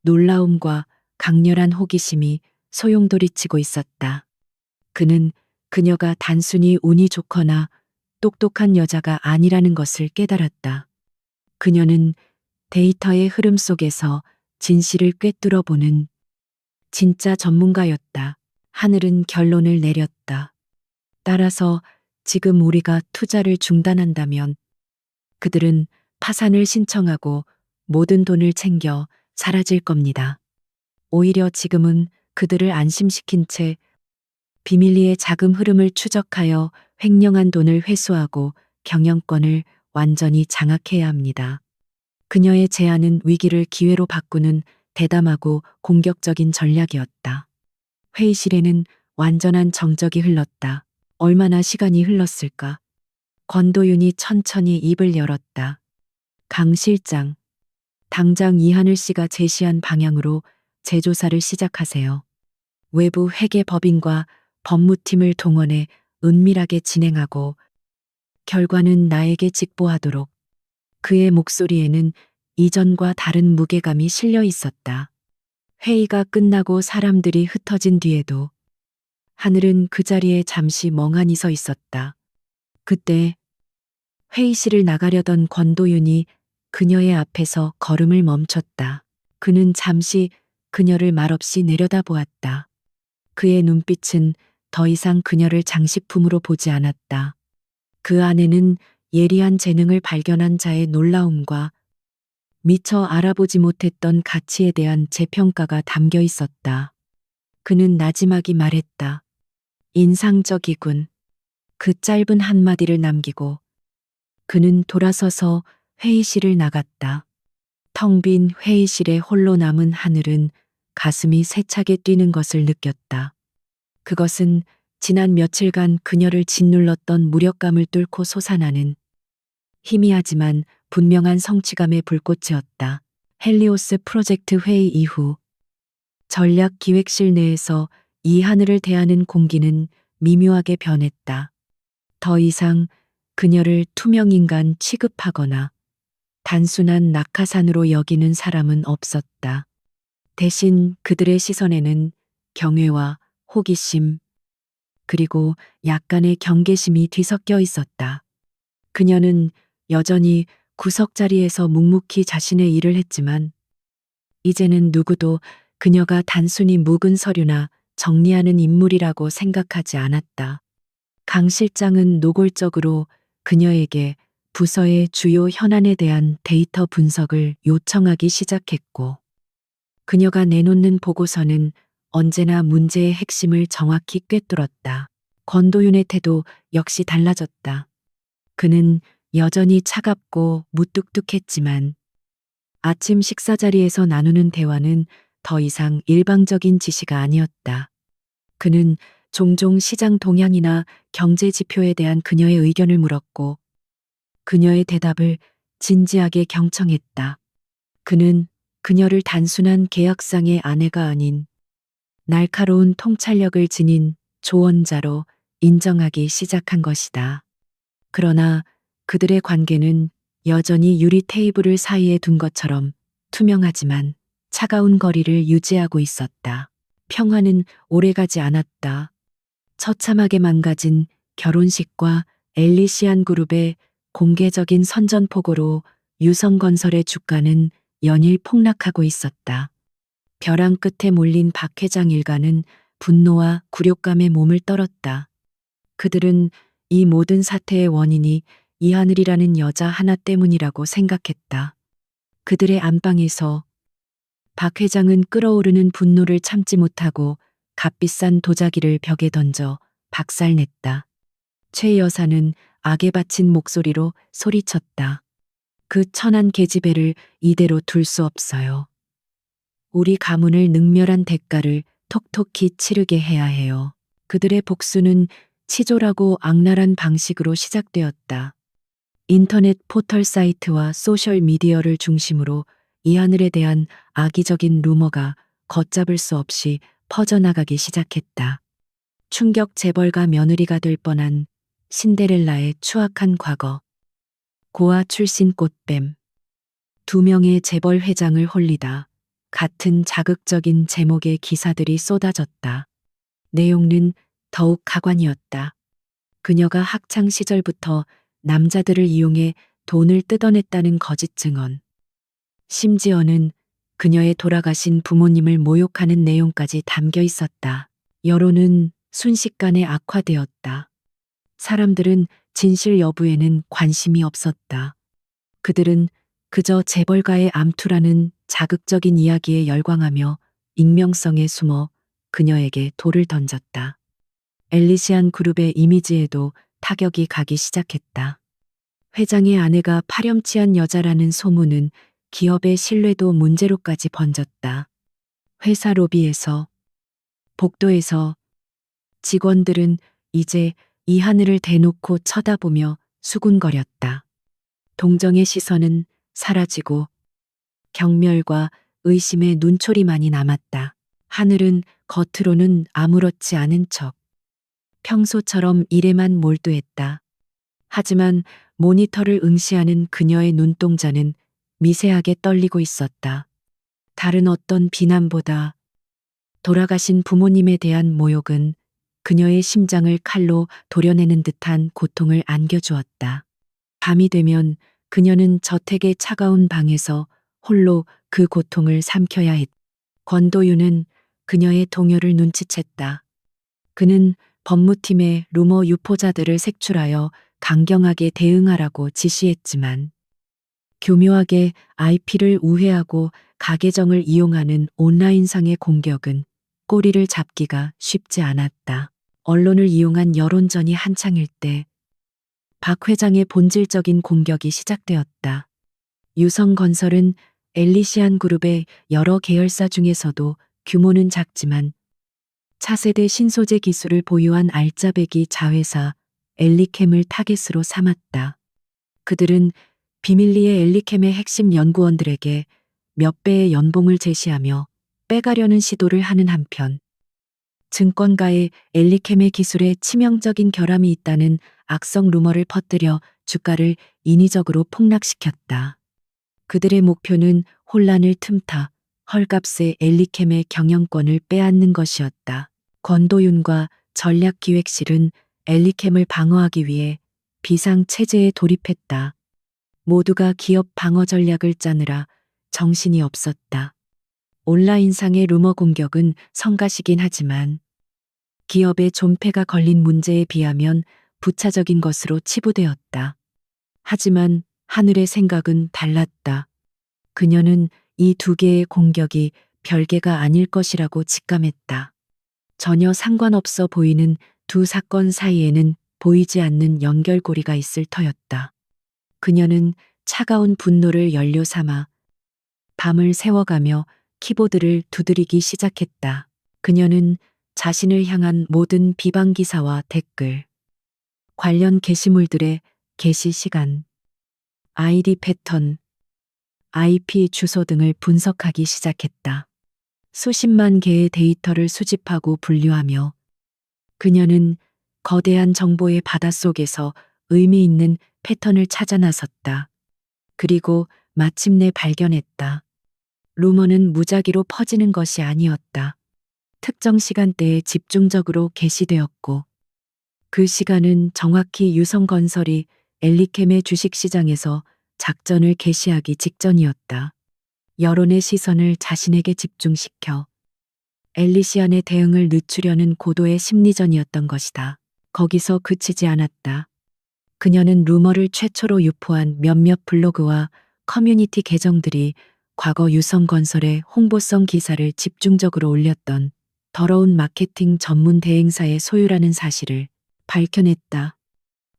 놀라움과 강렬한 호기심이 소용돌이치고 있었다. 그는 그녀가 단순히 운이 좋거나 똑똑한 여자가 아니라는 것을 깨달았다. 그녀는 데이터의 흐름 속에서 진실을 꿰뚫어 보는 진짜 전문가였다. 하늘은 결론을 내렸다. 따라서 지금 우리가 투자를 중단한다면 그들은 파산을 신청하고 모든 돈을 챙겨 사라질 겁니다. 오히려 지금은 그들을 안심시킨 채 비밀리에 자금 흐름을 추적하여 횡령한 돈을 회수하고 경영권을 완전히 장악해야 합니다. 그녀의 제안은 위기를 기회로 바꾸는 대담하고 공격적인 전략이었다. 회의실에는 완전한 정적이 흘렀다. 얼마나 시간이 흘렀을까? 권도윤이 천천히 입을 열었다. 강 실장, 당장 이하늘 씨가 제시한 방향으로 재조사를 시작하세요. 외부 회계법인과 법무팀을 동원해 은밀하게 진행하고 결과는 나에게 직보하도록. 그의 목소리에는 이전과 다른 무게감이 실려 있었다. 회의가 끝나고 사람들이 흩어진 뒤에도 하늘은 그 자리에 잠시 멍하니 서 있었다. 그때 회의실을 나가려던 권도윤이 그녀의 앞에서 걸음을 멈췄다. 그는 잠시 그녀를 말없이 내려다보았다. 그의 눈빛은 더 이상 그녀를 장식품으로 보지 않았다. 그 안에는 예리한 재능을 발견한 자의 놀라움과 미처 알아보지 못했던 가치에 대한 재평가가 담겨 있었다. 그는 나지막이 말했다. 인상적이군. 그 짧은 한마디를 남기고 그는 돌아서서 회의실을 나갔다. 텅 빈 회의실에 홀로 남은 하늘은 가슴이 세차게 뛰는 것을 느꼈다. 그것은 지난 며칠간 그녀를 짓눌렀던 무력감을 뚫고 솟아나는 희미하지만 분명한 성취감의 불꽃이었다. 헬리오스 프로젝트 회의 이후 전략기획실 내에서 이 하늘을 대하는 공기는 미묘하게 변했다. 더 이상 그녀를 투명인간 취급하거나 단순한 낙하산으로 여기는 사람은 없었다. 대신 그들의 시선에는 경외와 호기심, 그리고 약간의 경계심이 뒤섞여 있었다. 그녀는 여전히 구석자리에서 묵묵히 자신의 일을 했지만 이제는 누구도 그녀가 단순히 묵은 서류나 정리하는 인물이라고 생각하지 않았다. 강 실장은 노골적으로 그녀에게 부서의 주요 현안에 대한 데이터 분석을 요청하기 시작했고, 그녀가 내놓는 보고서는 언제나 문제의 핵심을 정확히 꿰뚫었다. 권도윤의 태도 역시 달라졌다. 그는 여전히 차갑고 무뚝뚝했지만 아침 식사 자리에서 나누는 대화는 더 이상 일방적인 지시가 아니었다. 그는 종종 시장 동향이나 경제 지표에 대한 그녀의 의견을 물었고 그녀의 대답을 진지하게 경청했다. 그는 그녀를 단순한 계약상의 아내가 아닌 날카로운 통찰력을 지닌 조언자로 인정하기 시작한 것이다. 그러나 그들의 관계는 여전히 유리 테이블을 사이에 둔 것처럼 투명하지만 차가운 거리를 유지하고 있었다. 평화는 오래가지 않았다. 처참하게 망가진 결혼식과 엘리시안 그룹의 공개적인 선전포고로 유성건설의 주가는 연일 폭락하고 있었다. 벼랑 끝에 몰린 박 회장 일가는 분노와 굴욕감에 몸을 떨었다. 그들은 이 모든 사태의 원인이 이하늘이라는 여자 하나 때문이라고 생각했다. 그들의 안방에서 박 회장은 끓어오르는 분노를 참지 못하고 값비싼 도자기를 벽에 던져 박살냈다. 최 여사는 악에 바친 목소리로 소리쳤다. 그 천한 계집애를 이대로 둘 수 없어요. 우리 가문을 능멸한 대가를 톡톡히 치르게 해야 해요. 그들의 복수는 치졸하고 악랄한 방식으로 시작되었다. 인터넷 포털 사이트와 소셜 미디어를 중심으로 이하늘에 대한 악의적인 루머가 걷잡을 수 없이 퍼져나가기 시작했다. 충격 재벌가 며느리가 될 뻔한 신데렐라의 추악한 과거, 고아 출신 꽃뱀, 두 명의 재벌 회장을 홀리다 같은 자극적인 제목의 기사들이 쏟아졌다. 내용은 더욱 가관이었다. 그녀가 학창 시절부터 남자들을 이용해 돈을 뜯어냈다는 거짓 증언. 심지어는 그녀의 돌아가신 부모님을 모욕하는 내용까지 담겨 있었다. 여론은 순식간에 악화되었다. 사람들은 진실 여부에는 관심이 없었다. 그들은 그저 재벌가의 암투라는 자극적인 이야기에 열광하며 익명성에 숨어 그녀에게 돌을 던졌다. 엘리시안 그룹의 이미지에도 타격이 가기 시작했다. 회장의 아내가 파렴치한 여자라는 소문은 기업의 신뢰도 문제로까지 번졌다. 회사 로비에서, 복도에서 직원들은 이제 이 하늘을 대놓고 쳐다보며 수군거렸다. 동정의 시선은 사라지고 경멸과 의심의 눈초리만이 남았다. 하늘은 겉으로는 아무렇지 않은 척 평소처럼 일에만 몰두했다. 하지만 모니터를 응시하는 그녀의 눈동자는 미세하게 떨리고 있었다. 다른 어떤 비난보다 돌아가신 부모님에 대한 모욕은 그녀의 심장을 칼로 도려내는 듯한 고통을 안겨주었다. 밤이 되면 그녀는 저택의 차가운 방에서 홀로 그 고통을 삼켜야 했다. 권도윤은 그녀의 동요를 눈치챘다. 그는 법무팀에 루머 유포자들을 색출하여 강경하게 대응하라고 지시했지만 교묘하게 IP를 우회하고 가계정을 이용하는 온라인상의 공격은 꼬리를 잡기가 쉽지 않았다. 언론을 이용한 여론전이 한창일 때 박 회장의 본질적인 공격이 시작되었다. 유성건설은 엘리시안 그룹의 여러 계열사 중에서도 규모는 작지만 차세대 신소재 기술을 보유한 알짜배기 자회사 엘리캠을 타겟으로 삼았다. 그들은 비밀리에 엘리캠의 핵심 연구원들에게 몇 배의 연봉을 제시하며 빼가려는 시도를 하는 한편 증권가의 엘리캠의 기술에 치명적인 결함이 있다는 악성 루머를 퍼뜨려 주가를 인위적으로 폭락시켰다. 그들의 목표는 혼란을 틈타 헐값에 엘리캠의 경영권을 빼앗는 것이었다. 권도윤과 전략기획실은 엘리캠을 방어하기 위해 비상체제에 돌입했다. 모두가 기업 방어 전략을 짜느라 정신이 없었다. 온라인상의 루머 공격은 성가시긴 하지만 기업의 존폐가 걸린 문제에 비하면 부차적인 것으로 치부되었다. 하지만 하늘의 생각은 달랐다. 그녀는 이 두 개의 공격이 별개가 아닐 것이라고 직감했다. 전혀 상관없어 보이는 두 사건 사이에는 보이지 않는 연결고리가 있을 터였다. 그녀는 차가운 분노를 연료 삼아 밤을 새워가며 키보드를 두드리기 시작했다. 그녀는 자신을 향한 모든 비방 기사와 댓글, 관련 게시물들의 게시 시간, 아이디 패턴, IP 주소 등을 분석하기 시작했다. 수십만 개의 데이터를 수집하고 분류하며 그녀는 거대한 정보의 바닷속에서 의미 있는 패턴을 찾아 나섰다. 그리고 마침내 발견했다. 루머는 무작위로 퍼지는 것이 아니었다. 특정 시간대에 집중적으로 게시되었고 그 시간은 정확히 유성건설이 엘리캠의 주식시장에서 작전을 개시하기 직전이었다. 여론의 시선을 자신에게 집중시켜 엘리시안의 대응을 늦추려는 고도의 심리전이었던 것이다. 거기서 그치지 않았다. 그녀는 루머를 최초로 유포한 몇몇 블로그와 커뮤니티 계정들이 과거 유성건설의 홍보성 기사를 집중적으로 올렸던 더러운 마케팅 전문 대행사의 소유라는 사실을 밝혀냈다.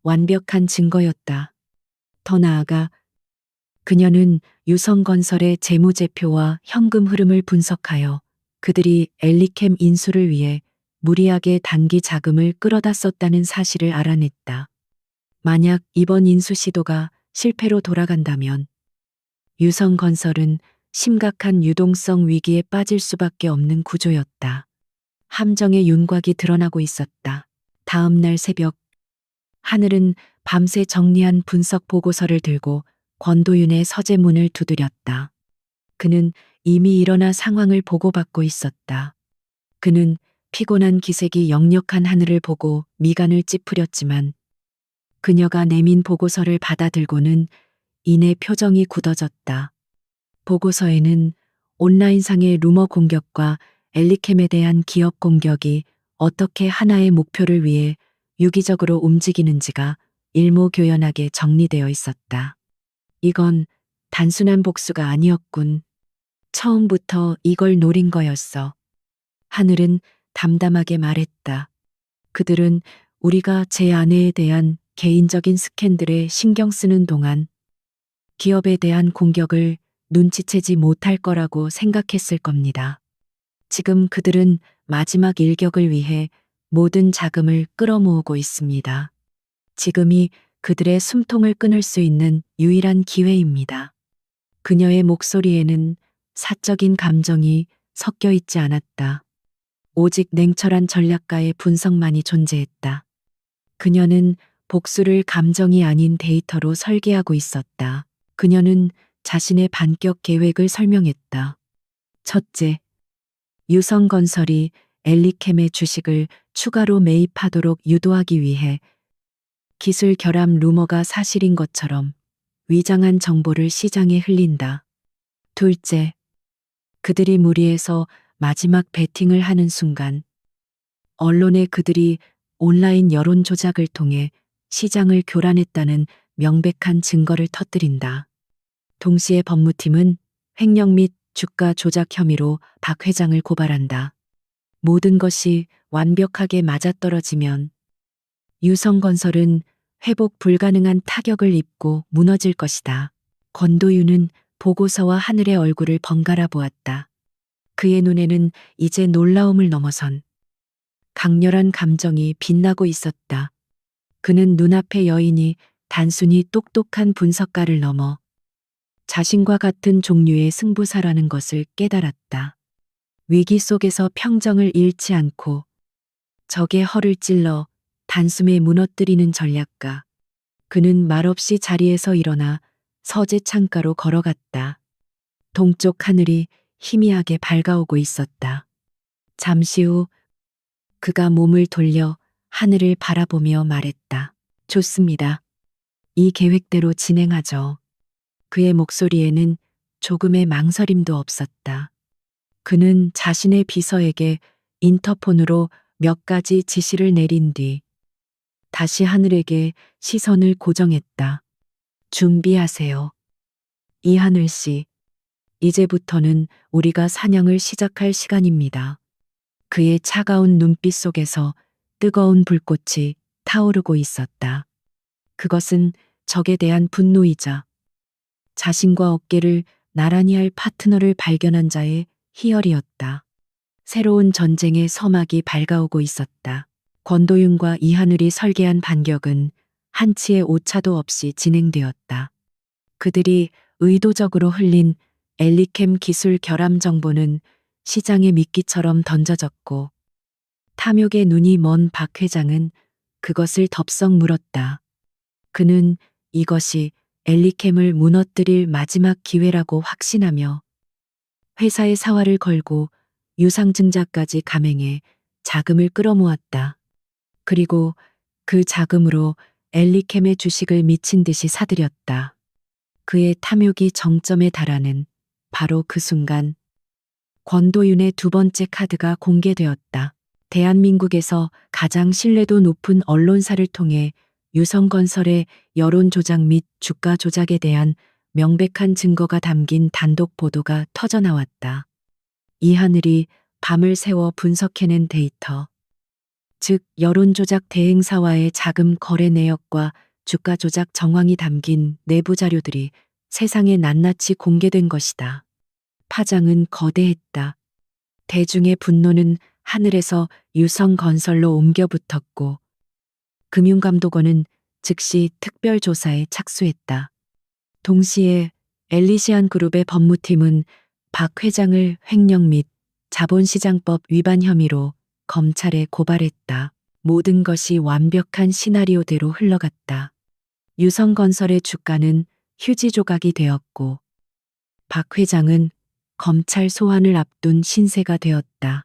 완벽한 증거였다. 더 나아가 그녀는 유성건설의 재무제표와 현금 흐름을 분석하여 그들이 엘리캠 인수를 위해 무리하게 단기 자금을 끌어다 썼다는 사실을 알아냈다. 만약 이번 인수 시도가 실패로 돌아간다면 유성건설은 심각한 유동성 위기에 빠질 수밖에 없는 구조였다. 함정의 윤곽이 드러나고 있었다. 다음 날 새벽, 하늘은 밤새 정리한 분석 보고서를 들고 권도윤의 서재문을 두드렸다. 그는 이미 일어나 상황을 보고받고 있었다. 그는 피곤한 기색이 역력한 하늘을 보고 미간을 찌푸렸지만 그녀가 내민 보고서를 받아들고는 이내 표정이 굳어졌다. 보고서에는 온라인상의 루머 공격과 엘리캠에 대한 기업 공격이 어떻게 하나의 목표를 위해 유기적으로 움직이는지가 일목요연하게 정리되어 있었다. 이건 단순한 복수가 아니었군. 처음부터 이걸 노린 거였어. 하늘은 담담하게 말했다. 그들은 우리가 제 아내에 대한 개인적인 스캔들에 신경 쓰는 동안 기업에 대한 공격을 눈치채지 못할 거라고 생각했을 겁니다. 지금 그들은 마지막 일격을 위해 모든 자금을 끌어모으고 있습니다. 지금이 그들의 숨통을 끊을 수 있는 유일한 기회입니다. 그녀의 목소리에는 사적인 감정이 섞여 있지 않았다. 오직 냉철한 전략가의 분석만이 존재했다. 그녀는 복수를 감정이 아닌 데이터로 설계하고 있었다. 그녀는 자신의 반격 계획을 설명했다. 첫째, 유성건설이 엘리캠의 주식을 추가로 매입하도록 유도하기 위해 기술 결합 루머가 사실인 것처럼 위장한 정보를 시장에 흘린다. 둘째, 그들이 무리해서 마지막 배팅을 하는 순간 언론에 그들이 온라인 여론 조작을 통해 시장을 교란했다는 명백한 증거를 터뜨린다. 동시에 법무팀은 횡령 및 주가 조작 혐의로 박 회장을 고발한다. 모든 것이 완벽하게 맞아떨어지면 유성건설은 회복 불가능한 타격을 입고 무너질 것이다. 권도윤은 보고서와 하늘의 얼굴을 번갈아 보았다. 그의 눈에는 이제 놀라움을 넘어선 강렬한 감정이 빛나고 있었다. 그는 눈앞의 여인이 단순히 똑똑한 분석가를 넘어 자신과 같은 종류의 승부사라는 것을 깨달았다. 위기 속에서 평정을 잃지 않고 적의 허를 찔러 단숨에 무너뜨리는 전략가. 그는 말없이 자리에서 일어나 서재 창가로 걸어갔다. 동쪽 하늘이 희미하게 밝아오고 있었다. 잠시 후 그가 몸을 돌려 하늘을 바라보며 말했다. 좋습니다. 이 계획대로 진행하죠. 그의 목소리에는 조금의 망설임도 없었다. 그는 자신의 비서에게 인터폰으로 몇 가지 지시를 내린 뒤 다시 하늘에게 시선을 고정했다. 준비하세요. 이하늘 씨, 이제부터는 우리가 사냥을 시작할 시간입니다. 그의 차가운 눈빛 속에서 뜨거운 불꽃이 타오르고 있었다. 그것은 적에 대한 분노이자 자신과 어깨를 나란히 할 파트너를 발견한 자의 희열이었다. 새로운 전쟁의 서막이 밝아오고 있었다. 권도윤과 이하늘이 설계한 반격은 한치의 오차도 없이 진행되었다. 그들이 의도적으로 흘린 엘리캠 기술 결함 정보는 시장에 미끼처럼 던져졌고 탐욕의 눈이 먼 박 회장은 그것을 덥석 물었다. 그는 이것이 엘리캠을 무너뜨릴 마지막 기회라고 확신하며 회사의 사활을 걸고 유상증자까지 감행해 자금을 끌어모았다. 그리고 그 자금으로 엘리캠의 주식을 미친 듯이 사들였다. 그의 탐욕이 정점에 달하는 바로 그 순간 권도윤의 두 번째 카드가 공개되었다. 대한민국에서 가장 신뢰도 높은 언론사를 통해 유성건설의 여론 조작 및 주가 조작에 대한 명백한 증거가 담긴 단독 보도가 터져나왔다. 이하늘이 밤을 새워 분석해낸 데이터, 즉 여론조작 대행사와의 자금 거래 내역과 주가 조작 정황이 담긴 내부 자료들이 세상에 낱낱이 공개된 것이다. 파장은 거대했다. 대중의 분노는 하늘에서 유성건설로 옮겨 붙었고 금융감독원은 즉시 특별조사에 착수했다. 동시에 엘리시안 그룹의 법무팀은 박 회장을 횡령 및 자본시장법 위반 혐의로 검찰에 고발했다. 모든 것이 완벽한 시나리오대로 흘러갔다. 유성건설의 주가는 휴지 조각이 되었고 박 회장은 검찰 소환을 앞둔 신세가 되었다.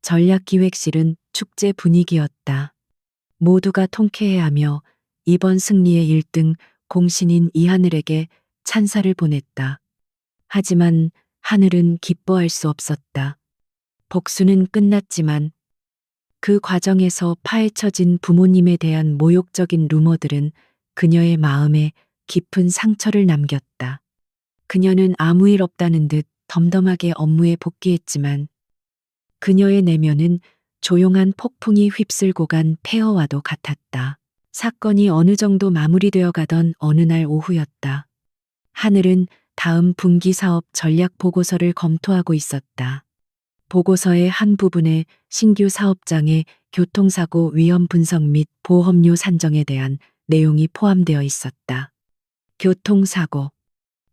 전략기획실은 축제 분위기였다. 모두가 통쾌해하며 이번 승리의 1등 공신인 이하늘에게 찬사를 보냈다. 하지만 하늘은 기뻐할 수 없었다. 복수는 끝났지만 그 과정에서 파헤쳐진 부모님에 대한 모욕적인 루머들은 그녀의 마음에 깊은 상처를 남겼다. 그녀는 아무 일 없다는 듯 덤덤하게 업무에 복귀했지만 그녀의 내면은 조용한 폭풍이 휩쓸고 간 폐허와도 같았다. 사건이 어느 정도 마무리되어 가던 어느 날 오후였다. 하늘은 다음 분기 사업 전략 보고서를 검토하고 있었다. 보고서의 한 부분에 신규 사업장의 교통사고 위험 분석 및 보험료 산정에 대한 내용이 포함되어 있었다. 교통사고.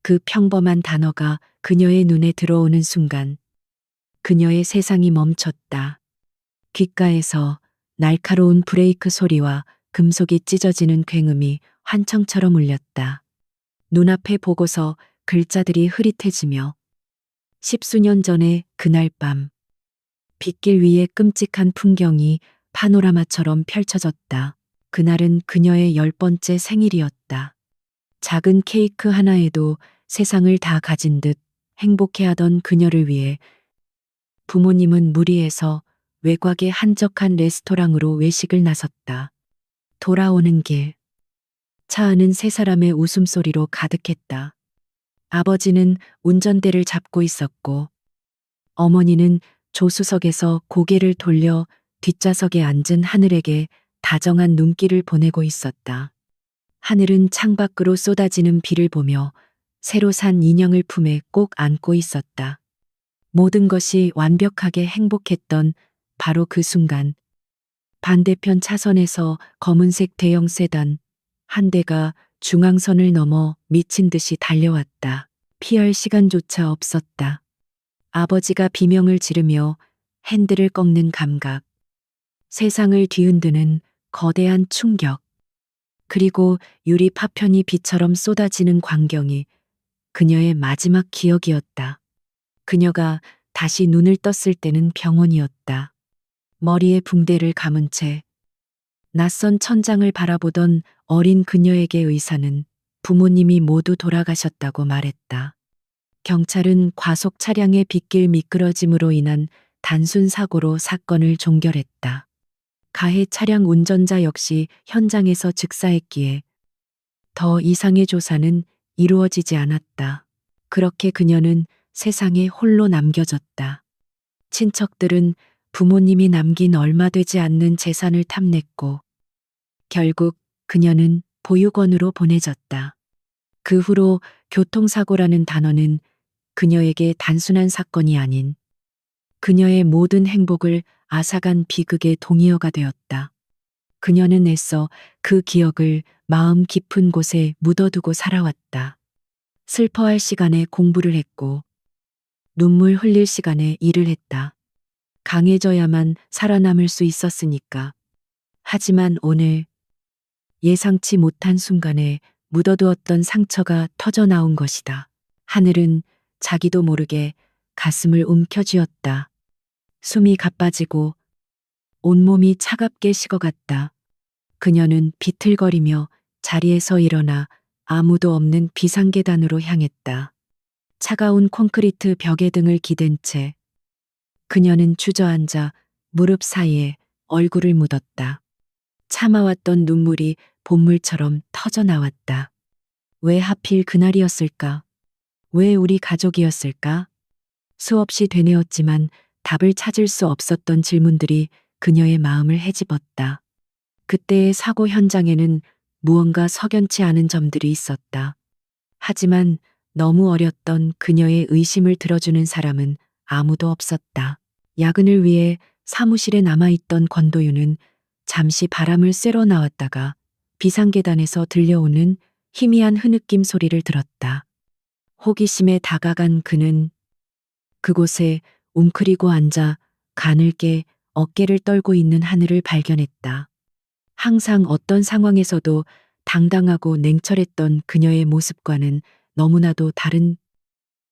그 평범한 단어가 그녀의 눈에 들어오는 순간 그녀의 세상이 멈췄다. 귓가에서 날카로운 브레이크 소리와 금속이 찢어지는 굉음이 환청처럼 울렸다. 눈앞의 보고서 글자들이 흐릿해지며 10수년 전의 그날 밤 빗길 위에 끔찍한 풍경이 파노라마처럼 펼쳐졌다. 그날은 그녀의 10번째 생일이었다. 작은 케이크 하나에도 세상을 다 가진 듯 행복해하던 그녀를 위해 부모님은 무리해서 외곽의 한적한 레스토랑으로 외식을 나섰다. 돌아오는 길. 차 안은 세 사람의 웃음소리로 가득했다. 아버지는 운전대를 잡고 있었고 어머니는 조수석에서 고개를 돌려 뒷좌석에 앉은 하늘에게 다정한 눈길을 보내고 있었다. 하늘은 창밖으로 쏟아지는 비를 보며 새로 산 인형을 품에 꼭 안고 있었다. 모든 것이 완벽하게 행복했던 바로 그 순간 반대편 차선에서 검은색 대형 세단 한 대가 중앙선을 넘어 미친 듯이 달려왔다. 피할 시간조차 없었다. 아버지가 비명을 지르며 핸들을 꺾는 감각, 세상을 뒤흔드는 거대한 충격, 그리고 유리 파편이 비처럼 쏟아지는 광경이 그녀의 마지막 기억이었다. 그녀가 다시 눈을 떴을 때는 병원이었다. 머리에 붕대를 감은 채 낯선 천장을 바라보던 어린 그녀에게 의사는 부모님이 모두 돌아가셨다고 말했다. 경찰은 과속 차량의 빗길 미끄러짐으로 인한 단순 사고로 사건을 종결했다. 가해 차량 운전자 역시 현장에서 즉사했기에 더 이상의 조사는 이루어지지 않았다. 그렇게 그녀는 세상에 홀로 남겨졌다. 친척들은 부모님이 남긴 얼마 되지 않는 재산을 탐냈고 결국 그녀는 보육원으로 보내졌다. 그 후로 교통사고라는 단어는 그녀에게 단순한 사건이 아닌 그녀의 모든 행복을 앗아간 비극의 동의어가 되었다. 그녀는 애써 그 기억을 마음 깊은 곳에 묻어두고 살아왔다. 슬퍼할 시간에 공부를 했고 눈물 흘릴 시간에 일을 했다. 강해져야만 살아남을 수 있었으니까. 하지만 오늘 예상치 못한 순간에 묻어두었던 상처가 터져 나온 것이다. 하늘은 자기도 모르게 가슴을 움켜쥐었다. 숨이 가빠지고 온몸이 차갑게 식어갔다. 그녀는 비틀거리며 자리에서 일어나 아무도 없는 비상계단으로 향했다. 차가운 콘크리트 벽에 등을 기댄 채 그녀는 주저앉아 무릎 사이에 얼굴을 묻었다. 참아왔던 눈물이 본물처럼 터져 나왔다. 왜 하필 그날이었을까? 왜 우리 가족이었을까? 수없이 되뇌었지만 답을 찾을 수 없었던 질문들이 그녀의 마음을 헤집었다. 그때의 사고 현장에는 무언가 석연치 않은 점들이 있었다. 하지만 너무 어렸던 그녀의 의심을 들어주는 사람은 아무도 없었다. 야근을 위해 사무실에 남아있던 권도윤은 잠시 바람을 쐬러 나왔다가 비상계단에서 들려오는 희미한 흐느낌 소리를 들었다. 호기심에 다가간 그는 그곳에 웅크리고 앉아 가늘게 어깨를 떨고 있는 하늘을 발견했다. 항상 어떤 상황에서도 당당하고 냉철했던 그녀의 모습과는 너무나도 다른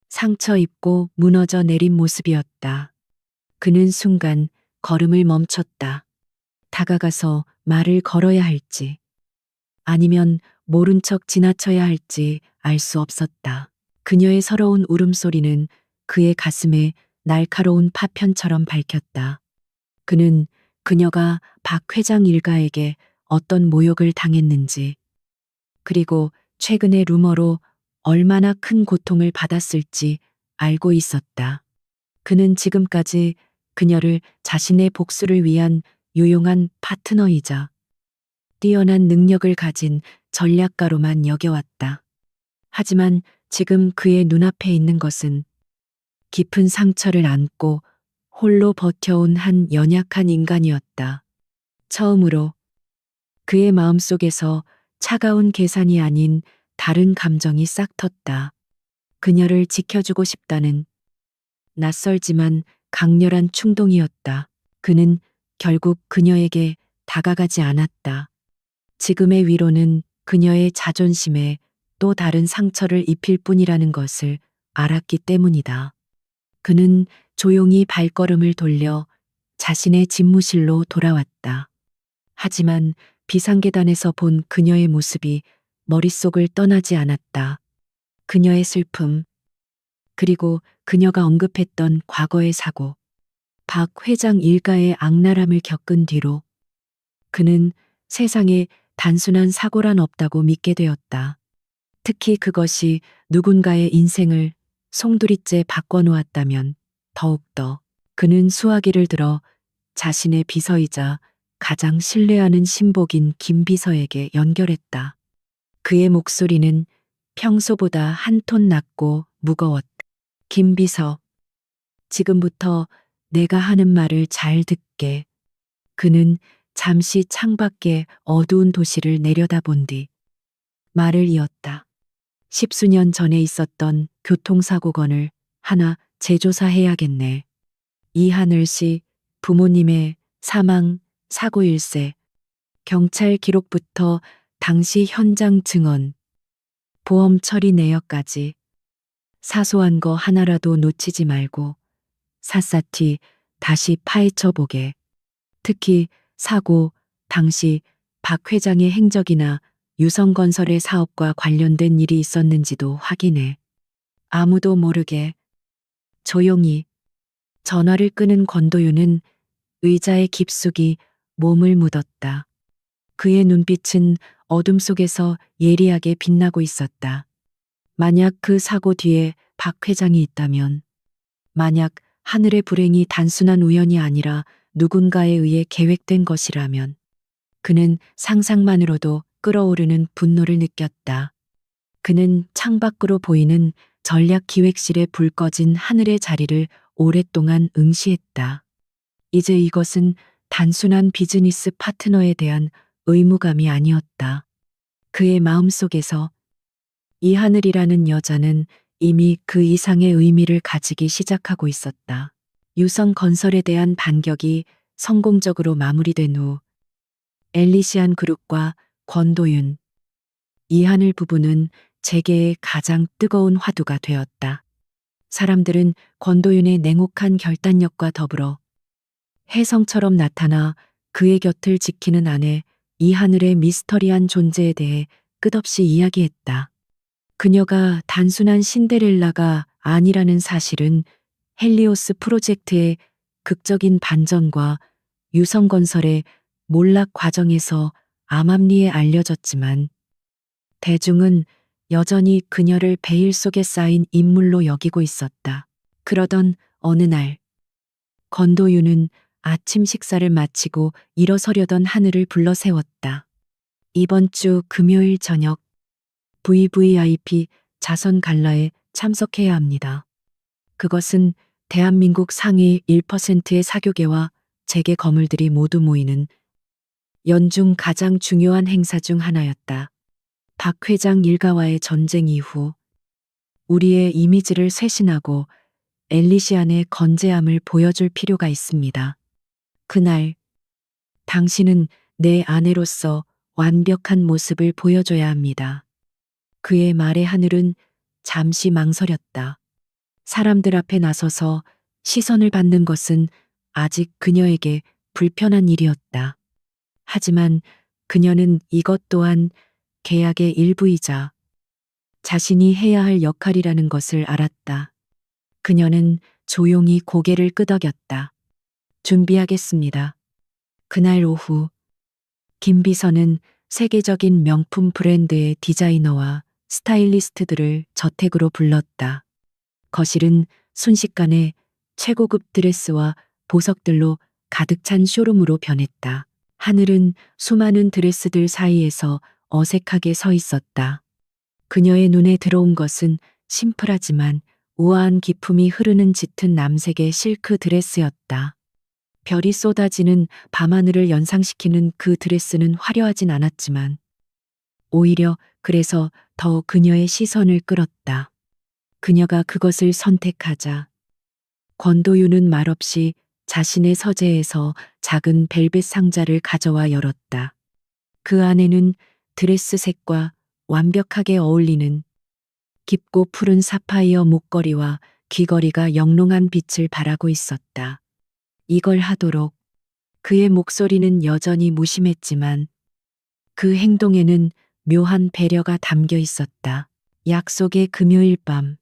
상처 입고 무너져 내린 모습이었다. 그는 순간 걸음을 멈췄다. 다가가서 말을 걸어야 할지, 아니면 모른 척 지나쳐야 할지 알 수 없었다. 그녀의 서러운 울음소리는 그의 가슴에 날카로운 파편처럼 밝혔다. 그는 그녀가 박 회장 일가에게 어떤 모욕을 당했는지, 그리고 최근의 루머로 얼마나 큰 고통을 받았을지 알고 있었다. 그는 지금까지 그녀를 자신의 복수를 위한 유용한 파트너이자 뛰어난 능력을 가진 전략가로만 여겨왔다. 하지만 지금 그의 눈앞에 있는 것은 깊은 상처를 안고 홀로 버텨온 한 연약한 인간이었다. 처음으로 그의 마음속에서 차가운 계산이 아닌 다른 감정이 싹 텄다. 그녀를 지켜주고 싶다는 낯설지만 강렬한 충동이었다. 그는 결국 그녀에게 다가가지 않았다. 지금의 위로는 그녀의 자존심에 또 다른 상처를 입힐 뿐이라는 것을 알았기 때문이다. 그는 조용히 발걸음을 돌려 자신의 집무실로 돌아왔다. 하지만 비상계단에서 본 그녀의 모습이 머릿속을 떠나지 않았다. 그녀의 슬픔, 그리고 그녀가 언급했던 과거의 사고, 박 회장 일가의 악랄함을 겪은 뒤로 그는 세상에 단순한 사고란 없다고 믿게 되었다. 특히 그것이 누군가의 인생을 송두리째 바꿔놓았다면 더욱더. 그는 수화기를 들어 자신의 비서이자 가장 신뢰하는 신복인 김 비서에게 연결했다. 그의 목소리는 평소보다 한 톤 낮고 무거웠다. 김 비서, 지금부터 내가 하는 말을 잘 듣게. 그는 잠시 창밖의 어두운 도시를 내려다본 뒤 말을 이었다. 십수년 전에 있었던 교통사고건을 하나 재조사해야겠네. 이하늘 씨 부모님의 사망, 사고 일세, 경찰 기록부터 당시 현장 증언, 보험 처리 내역까지 사소한 거 하나라도 놓치지 말고 샅샅이 다시 파헤쳐 보게. 특히 사고 당시 박 회장의 행적이나 유성건설의 사업과 관련된 일이 있었는지도 확인해. 아무도 모르게 조용히. 전화를 끄는 권도윤은 의자에 깊숙이 몸을 묻었다. 그의 눈빛은 어둠 속에서 예리하게 빛나고 있었다. 만약 그 사고 뒤에 박 회장이 있다면, 만약 하늘의 불행이 단순한 우연이 아니라 누군가에 의해 계획된 것이라면, 그는 상상만으로도 끓어오르는 분노를 느꼈다. 그는 창밖으로 보이는 전략기획실에 불 꺼진 하늘의 자리를 오랫동안 응시했다. 이제 이것은 단순한 비즈니스 파트너에 대한 의무감이 아니었다. 그의 마음속에서 이 하늘이라는 여자는 이미 그 이상의 의미를 가지기 시작하고 있었다. 유성건설에 대한 반격이 성공적으로 마무리된 후 엘리시안 그룹과 권도윤, 이하늘 부부는 재계의 가장 뜨거운 화두가 되었다. 사람들은 권도윤의 냉혹한 결단력과 더불어 혜성처럼 나타나 그의 곁을 지키는 아내 이하늘의 미스터리한 존재에 대해 끝없이 이야기했다. 그녀가 단순한 신데렐라가 아니라는 사실은 헬리오스 프로젝트의 극적인 반전과 유성건설의 몰락 과정에서 암암리에 알려졌지만 대중은 여전히 그녀를 베일 속에 쌓인 인물로 여기고 있었다. 그러던 어느 날 권도윤은 아침 식사를 마치고 일어서려던 하늘을 불러 세웠다. 이번 주 금요일 저녁 VVIP 자선 갈라에 참석해야 합니다. 그것은 대한민국 상위 1%의 사교계와 재계 거물들이 모두 모이는 연중 가장 중요한 행사 중 하나였다. 박 회장 일가와의 전쟁 이후 우리의 이미지를 쇄신하고 엘리시안의 건재함을 보여줄 필요가 있습니다. 그날 당신은 내 아내로서 완벽한 모습을 보여줘야 합니다. 그의 말에 하늘은 잠시 망설였다. 사람들 앞에 나서서 시선을 받는 것은 아직 그녀에게 불편한 일이었다. 하지만 그녀는 이것 또한 계약의 일부이자 자신이 해야 할 역할이라는 것을 알았다. 그녀는 조용히 고개를 끄덕였다. 준비하겠습니다. 그날 오후 김 비서는 세계적인 명품 브랜드의 디자이너와 스타일리스트들을 저택으로 불렀다. 거실은 순식간에 최고급 드레스와 보석들로 가득 찬 쇼룸으로 변했다. 하늘은 수많은 드레스들 사이에서 어색하게 서 있었다. 그녀의 눈에 들어온 것은 심플하지만 우아한 기품이 흐르는 짙은 남색의 실크 드레스였다. 별이 쏟아지는 밤하늘을 연상시키는 그 드레스는 화려하진 않았지만 오히려 그래서 더 그녀의 시선을 끌었다. 그녀가 그것을 선택하자 권도윤은 말없이 자신의 서재에서 작은 벨벳 상자를 가져와 열었다. 그 안에는 드레스 색과 완벽하게 어울리는 깊고 푸른 사파이어 목걸이와 귀걸이가 영롱한 빛을 발하고 있었다. 이걸 하도록 그의 목소리는 여전히 무심했지만 그 행동에는 묘한 배려가 담겨 있었다. 약속의 금요일 밤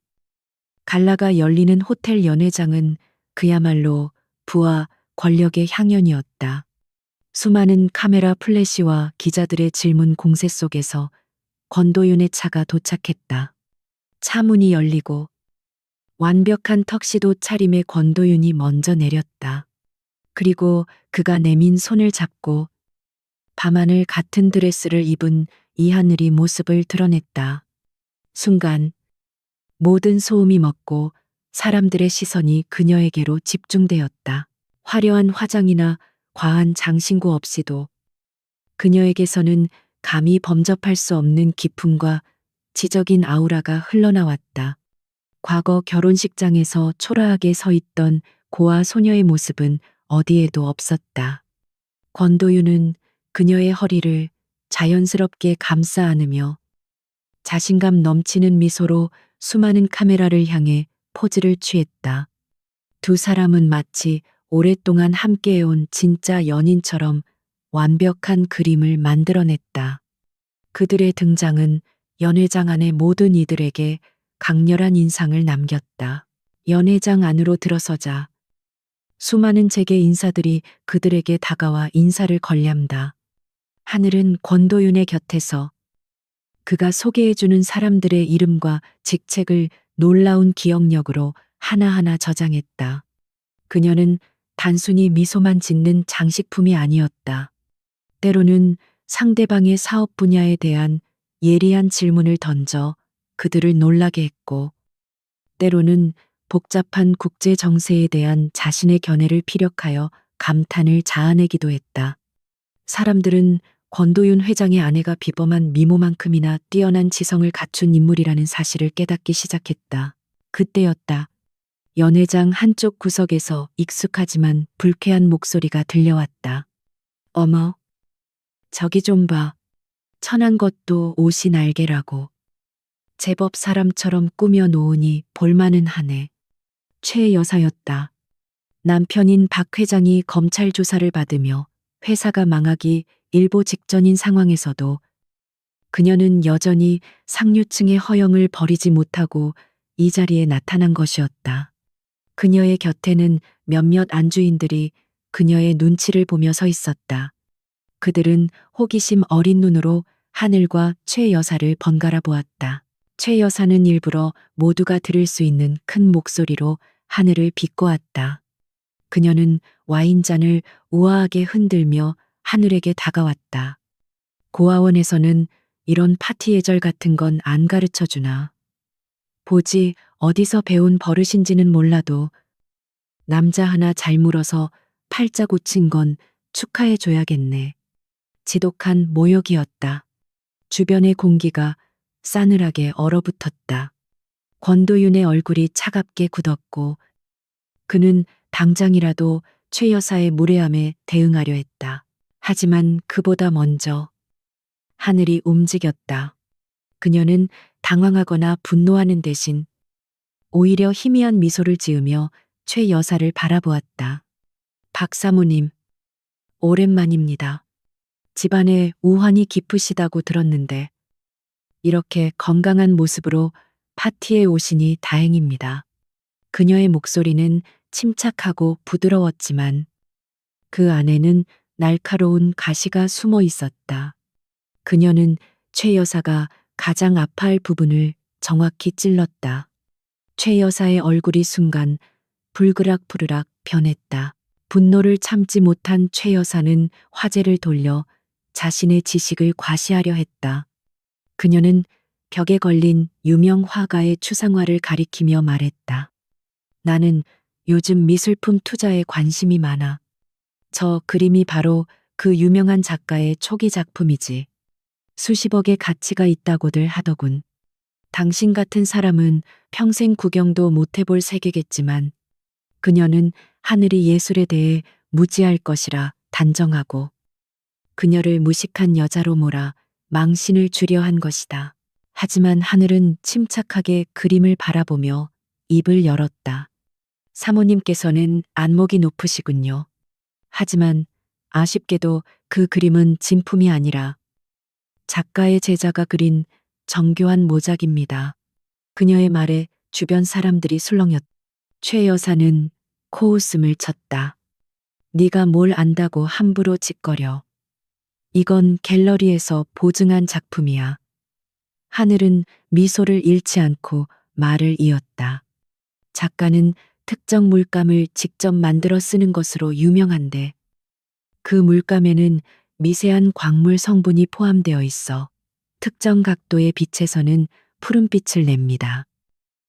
갈라가 열리는 호텔 연회장은 그야말로 부와 권력의 향연이었다. 수많은 카메라 플래시와 기자들의 질문 공세 속에서 권도윤의 차가 도착했다. 차 문이 열리고 완벽한 턱시도 차림의 권도윤이 먼저 내렸다. 그리고 그가 내민 손을 잡고 밤하늘 같은 드레스를 입은 이하늘이 모습을 드러냈다. 순간 모든 소음이 멎고 사람들의 시선이 그녀에게로 집중되었다. 화려한 화장이나 과한 장신구 없이도 그녀에게서는 감히 범접할 수 없는 기품과 지적인 아우라가 흘러나왔다. 과거 결혼식장에서 초라하게 서 있던 고아 소녀의 모습은 어디에도 없었다. 권도윤은 그녀의 허리를 자연스럽게 감싸 안으며 자신감 넘치는 미소로 수많은 카메라를 향해 포즈를 취했다. 두 사람은 마치 오랫동안 함께해온 진짜 연인처럼 완벽한 그림을 만들어냈다. 그들의 등장은 연회장 안의 모든 이들에게 강렬한 인상을 남겼다. 연회장 안으로 들어서자 수많은 재계 인사들이 그들에게 다가와 인사를 걸ям다. 하늘은 권도윤의 곁에서 그가 소개해주는 사람들의 이름과 직책을 놀라운 기억력으로 하나하나 저장했다. 그녀는 단순히 미소만 짓는 장식품이 아니었다. 때로는 상대방의 사업 분야에 대한 예리한 질문을 던져 그들을 놀라게 했고, 때로는 복잡한 국제 정세에 대한 자신의 견해를 피력하여 감탄을 자아내기도 했다. 사람들은 권도윤 회장의 아내가 비범한 미모만큼이나 뛰어난 지성을 갖춘 인물이라는 사실을 깨닫기 시작했다. 그때였다. 연회장 한쪽 구석에서 익숙하지만 불쾌한 목소리가 들려왔다. 어머, 저기 좀 봐. 천한 것도 옷이 날개라고. 제법 사람처럼 꾸며 놓으니 볼만은 하네. 최 여사였다. 남편인 박 회장이 검찰 조사를 받으며 회사가 망하기 일보 직전인 상황에서도 그녀는 여전히 상류층의 허영을 버리지 못하고 이 자리에 나타난 것이었다. 그녀의 곁에는 몇몇 안주인들이 그녀의 눈치를 보며 서 있었다. 그들은 호기심 어린 눈으로 하늘과 최 여사를 번갈아 보았다. 최 여사는 일부러 모두가 들을 수 있는 큰 목소리로 하늘을 비꼬았다. 그녀는 와인잔을 우아하게 흔들며 하늘에게 다가왔다. 고아원에서는 이런 파티 예절 같은 건 안 가르쳐 주나. 보지 어디서 배운 버릇인지는 몰라도 남자 하나 잘 물어서 팔자 고친 건 축하해 줘야겠네. 지독한 모욕이었다. 주변의 공기가 싸늘하게 얼어붙었다. 권도윤의 얼굴이 차갑게 굳었고 그는 당장이라도 최 여사의 무례함에 대응하려 했다. 하지만 그보다 먼저 하늘이 움직였다. 그녀는 당황하거나 분노하는 대신 오히려 희미한 미소를 지으며 최 여사를 바라보았다. 박 사모님, 오랜만입니다. 집안에 우환이 깊으시다고 들었는데 이렇게 건강한 모습으로 파티에 오시니 다행입니다. 그녀의 목소리는 침착하고 부드러웠지만 그 안에는 날카로운 가시가 숨어 있었다. 그녀는 최 여사가 가장 아파할 부분을 정확히 찔렀다. 최 여사의 얼굴이 순간 불그락부르락 변했다. 분노를 참지 못한 최 여사는 화제를 돌려 자신의 지식을 과시하려 했다. 그녀는 벽에 걸린 유명 화가의 추상화를 가리키며 말했다. 나는 요즘 미술품 투자에 관심이 많아. 저 그림이 바로 그 유명한 작가의 초기 작품이지. 수십억의 가치가 있다고들 하더군. 당신 같은 사람은 평생 구경도 못 해볼 세계겠지만 그녀는 하늘이 예술에 대해 무지할 것이라 단정하고 그녀를 무식한 여자로 몰아 망신을 주려 한 것이다. 하지만 하늘은 침착하게 그림을 바라보며 입을 열었다. 사모님께서는 안목이 높으시군요. 하지만 아쉽게도 그 그림은 진품이 아니라 작가의 제자가 그린 정교한 모작입니다. 그녀의 말에 주변 사람들이 술렁였다. 최 여사는 코웃음을 쳤다. 네가 뭘 안다고 함부로 짓거려. 이건 갤러리에서 보증한 작품이야. 하늘은 미소를 잃지 않고 말을 이었다. 작가는 특정 물감을 직접 만들어 쓰는 것으로 유명한데 그 물감에는 미세한 광물 성분이 포함되어 있어 특정 각도의 빛에서는 푸른빛을 냅니다.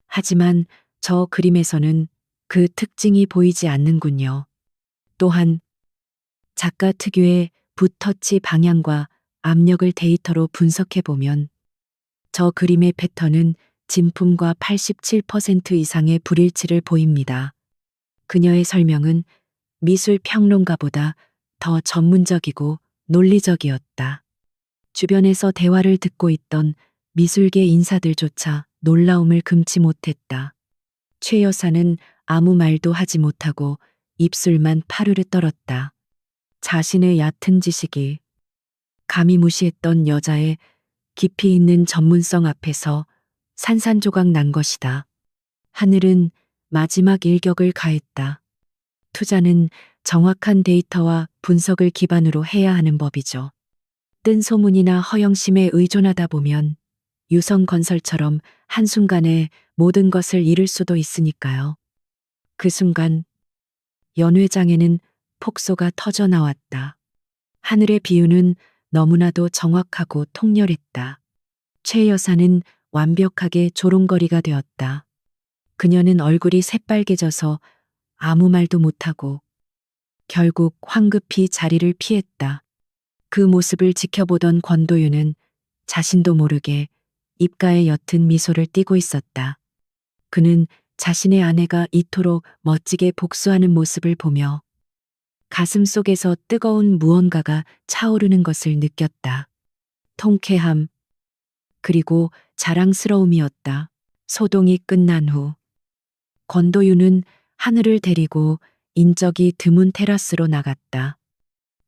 하지만 저 그림에서는 그 특징이 보이지 않는군요. 또한 작가 특유의 붓터치 방향과 압력을 데이터로 분석해 보면 저 그림의 패턴은 진품과 87% 이상의 불일치를 보입니다. 그녀의 설명은 미술 평론가보다 더 전문적이고 논리적이었다. 주변에서 대화를 듣고 있던 미술계 인사들조차 놀라움을 금치 못했다. 최 여사는 아무 말도 하지 못하고 입술만 파르르 떨었다. 자신의 얕은 지식이 감히 무시했던 여자의 깊이 있는 전문성 앞에서 산산조각 난 것이다. 하늘은 마지막 일격을 가했다. 투자는 정확한 데이터와 분석을 기반으로 해야 하는 법이죠. 뜬 소문이나 허영심에 의존하다 보면 유성건설처럼 한순간에 모든 것을 잃을 수도 있으니까요. 그 순간 연 회장에는 폭소가 터져 나왔다. 하늘의 비유는 너무나도 정확하고 통렬했다. 최 여사는 완벽하게 조롱거리가 되었다. 그녀는 얼굴이 새빨개져서 아무 말도 못하고 결국 황급히 자리를 피했다. 그 모습을 지켜보던 권도윤은 자신도 모르게 입가에 옅은 미소를 띠고 있었다. 그는 자신의 아내가 이토록 멋지게 복수하는 모습을 보며 가슴 속에서 뜨거운 무언가가 차오르는 것을 느꼈다. 통쾌함, 그리고 자랑스러움이었다. 소동이 끝난 후 권도윤은 하늘을 데리고 인적이 드문 테라스로 나갔다.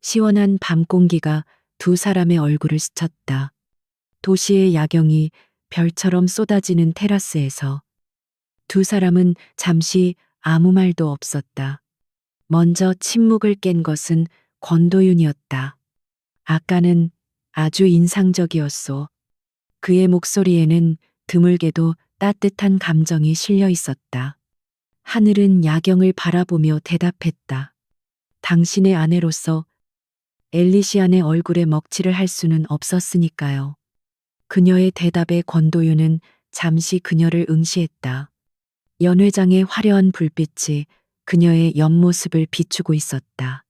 시원한 밤 공기가 두 사람의 얼굴을 스쳤다. 도시의 야경이 별처럼 쏟아지는 테라스에서 두 사람은 잠시 아무 말도 없었다. 먼저 침묵을 깬 것은 권도윤이었다. 아까는 아주 인상적이었소. 그의 목소리에는 드물게도 따뜻한 감정이 실려 있었다. 하늘은 야경을 바라보며 대답했다. 당신의 아내로서 엘리시안의 얼굴에 먹칠을 할 수는 없었으니까요. 그녀의 대답에 권도윤은 잠시 그녀를 응시했다. 연 회장의 화려한 불빛이 그녀의 옆모습을 비추고 있었다.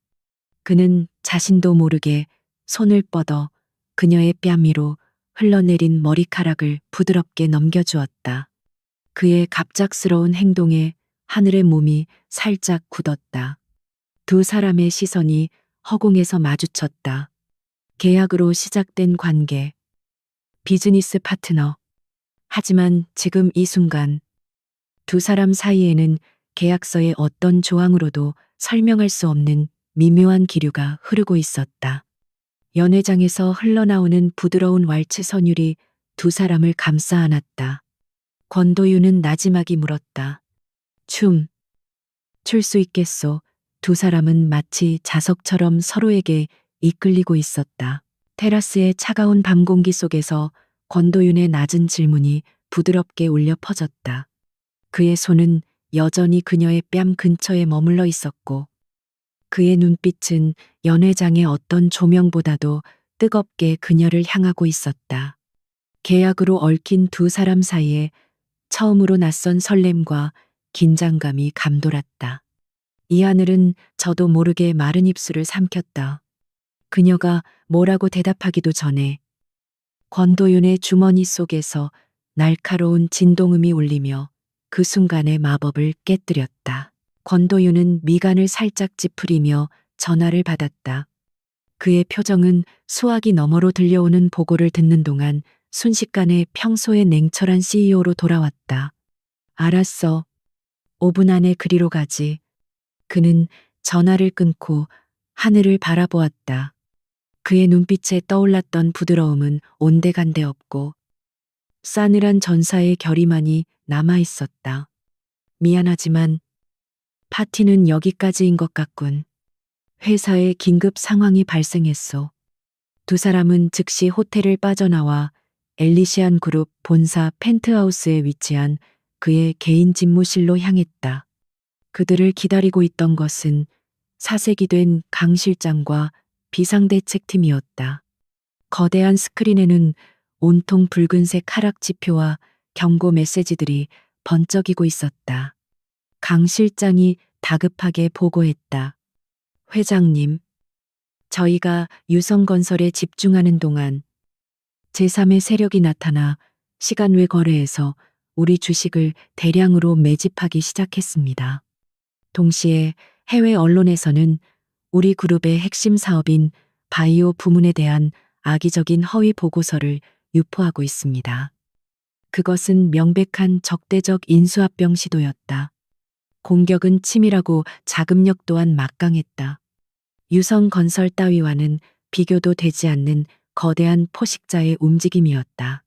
그는 자신도 모르게 손을 뻗어 그녀의 뺨 위로 흘러내린 머리카락을 부드럽게 넘겨주었다. 그의 갑작스러운 행동에 하늘의 몸이 살짝 굳었다. 두 사람의 시선이 허공에서 마주쳤다. 계약으로 시작된 관계, 비즈니스 파트너. 하지만 지금 이 순간 두 사람 사이에는 계약서의 어떤 조항으로도 설명할 수 없는 미묘한 기류가 흐르고 있었다. 연회장에서 흘러나오는 부드러운 왈츠 선율이 두 사람을 감싸 안았다. 권도윤은 나지막이 물었다. 춤, 출 수 있겠소? 두 사람은 마치 자석처럼 서로에게 이끌리고 있었다. 테라스의 차가운 밤 공기 속에서 권도윤의 낮은 질문이 부드럽게 울려 퍼졌다. 그의 손은 여전히 그녀의 뺨 근처에 머물러 있었고 그의 눈빛은 연회장의 어떤 조명보다도 뜨겁게 그녀를 향하고 있었다. 계약으로 얽힌 두 사람 사이에 처음으로 낯선 설렘과 긴장감이 감돌았다. 이 하늘은 저도 모르게 마른 입술을 삼켰다. 그녀가 뭐라고 대답하기도 전에 권도윤의 주머니 속에서 날카로운 진동음이 울리며 그 순간의 마법을 깨뜨렸다. 권도윤은 미간을 살짝 찌푸리며 전화를 받았다. 그의 표정은 수화기 너머로 들려오는 보고를 듣는 동안 순식간에 평소의 냉철한 CEO로 돌아왔다. 알았어. 5분 안에 그리로 가지. 그는 전화를 끊고 하늘을 바라보았다. 그의 눈빛에 떠올랐던 부드러움은 온데간데 없고 싸늘한 전사의 결의만이 남아 있었다. 미안하지만 파티는 여기까지인 것 같군. 회사에 긴급 상황이 발생했소. 두 사람은 즉시 호텔을 빠져나와 엘리시안 그룹 본사 펜트하우스에 위치한 그의 개인 집무실로 향했다. 그들을 기다리고 있던 것은 사색이 된 강 실장과 비상대책팀이었다. 거대한 스크린에는 온통 붉은색 하락 지표와 경고 메시지들이 번쩍이고 있었다. 강 실장이 다급하게 보고했다. 회장님, 저희가 유성건설에 집중하는 동안 제3의 세력이 나타나 시간 외 거래에서 우리 주식을 대량으로 매집하기 시작했습니다. 동시에 해외 언론에서는 우리 그룹의 핵심 사업인 바이오 부문에 대한 악의적인 허위 보고서를 유포하고 있습니다. 그것은 명백한 적대적 인수합병 시도였다. 공격은 치밀하고 자금력 또한 막강했다. 유성건설 따위와는 비교도 되지 않는 거대한 포식자의 움직임이었다.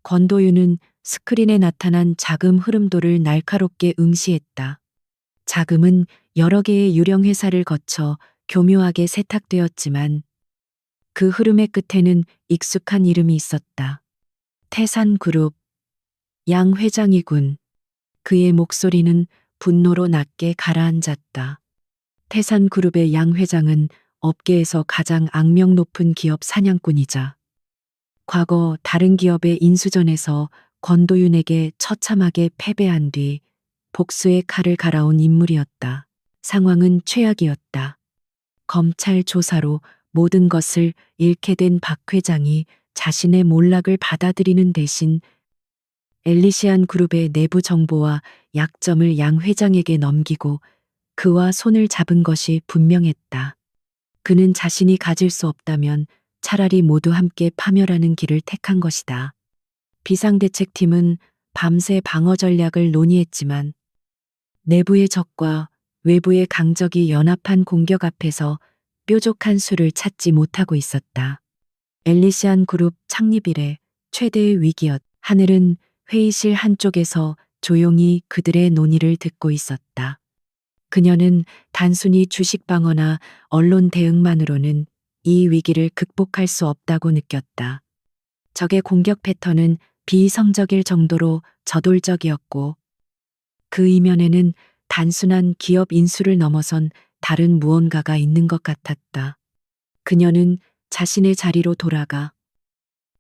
권도윤은 스크린에 나타난 자금 흐름도를 날카롭게 응시했다. 자금은 여러 개의 유령 회사를 거쳐 교묘하게 세탁되었지만 그 흐름의 끝에는 익숙한 이름이 있었다. 태산그룹 양 회장이군. 그의 목소리는 분노로 낮게 가라앉았다. 태산그룹의 양 회장은 업계에서 가장 악명 높은 기업 사냥꾼이자 과거 다른 기업의 인수전에서 권도윤에게 처참하게 패배한 뒤 복수의 칼을 갈아온 인물이었다. 상황은 최악이었다. 검찰 조사로 모든 것을 잃게 된 박 회장이 자신의 몰락을 받아들이는 대신 엘리시안 그룹의 내부 정보와 약점을 양 회장에게 넘기고 그와 손을 잡은 것이 분명했다. 그는 자신이 가질 수 없다면 차라리 모두 함께 파멸하는 길을 택한 것이다. 비상대책팀은 밤새 방어 전략을 논의했지만 내부의 적과 외부의 강적이 연합한 공격 앞에서 뾰족한 수를 찾지 못하고 있었다. 엘리시안 그룹 창립 이래 최대의 위기였. 하늘은 회의실 한쪽에서 조용히 그들의 논의를 듣고 있었다. 그녀는 단순히 주식 방어나 언론 대응만으로는 이 위기를 극복할 수 없다고 느꼈다. 적의 공격 패턴은 비이성적일 정도로 저돌적이었고 그 이면에는 단순한 기업 인수를 넘어선 다른 무언가가 있는 것 같았다. 그녀는 자신의 자리로 돌아가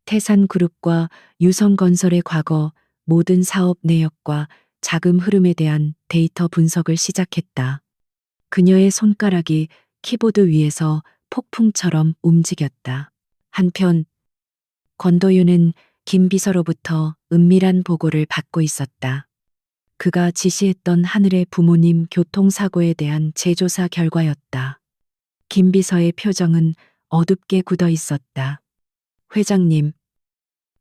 태산그룹과 유성건설의 과거 모든 사업 내역과 자금 흐름에 대한 데이터 분석을 시작했다. 그녀의 손가락이 키보드 위에서 폭풍처럼 움직였다. 한편 권도윤은 김 비서로부터 은밀한 보고를 받고 있었다. 그가 지시했던 하늘의 부모님 교통사고에 대한 재조사 결과였다. 김 비서의 표정은 어둡게 굳어 있었다. 회장님,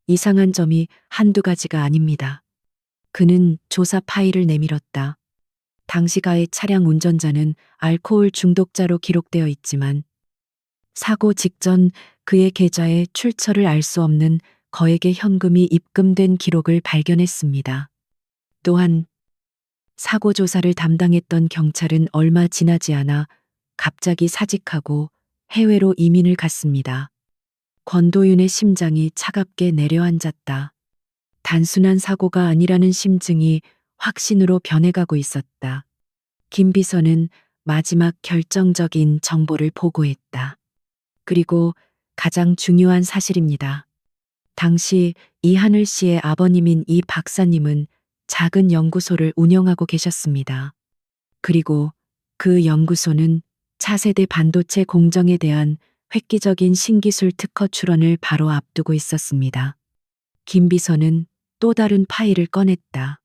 이상한 점이 한두 가지가 아닙니다. 그는 조사 파일을 내밀었다. 당시 가해 차량 운전자는 알코올 중독자로 기록되어 있지만 사고 직전 그의 계좌에 출처를 알 수 없는 거액의 현금이 입금된 기록을 발견했습니다. 또한 사고 조사를 담당했던 경찰은 얼마 지나지 않아 갑자기 사직하고 해외로 이민을 갔습니다. 권도윤의 심장이 차갑게 내려앉았다. 단순한 사고가 아니라는 심증이 확신으로 변해가고 있었다. 김 비서는 마지막 결정적인 정보를 보고했다. 그리고 가장 중요한 사실입니다. 당시 이하늘 씨의 아버님인 이 박사님은 작은 연구소를 운영하고 계셨습니다. 그리고 그 연구소는 차세대 반도체 공정에 대한 획기적인 신기술 특허 출원을 바로 앞두고 있었습니다. 김 비서는 또 다른 파일을 꺼냈다.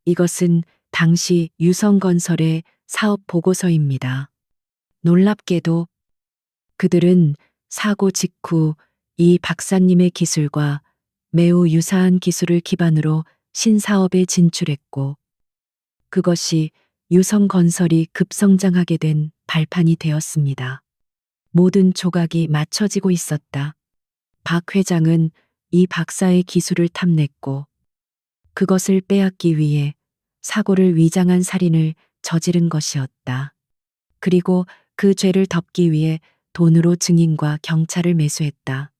이것은 당시 유성건설의 사업 보고서입니다. 놀랍게도 그들은 사고 직후 이 박사님의 기술과 매우 유사한 기술을 기반으로 신사업에 진출했고, 그것이 유성건설이 급성장하게 된 발판이 되었습니다. 모든 조각이 맞춰지고 있었다. 박 회장은 이 박사의 기술을 탐냈고, 그것을 빼앗기 위해 사고를 위장한 살인을 저지른 것이었다. 그리고 그 죄를 덮기 위해 돈으로 증인과 경찰을 매수했다.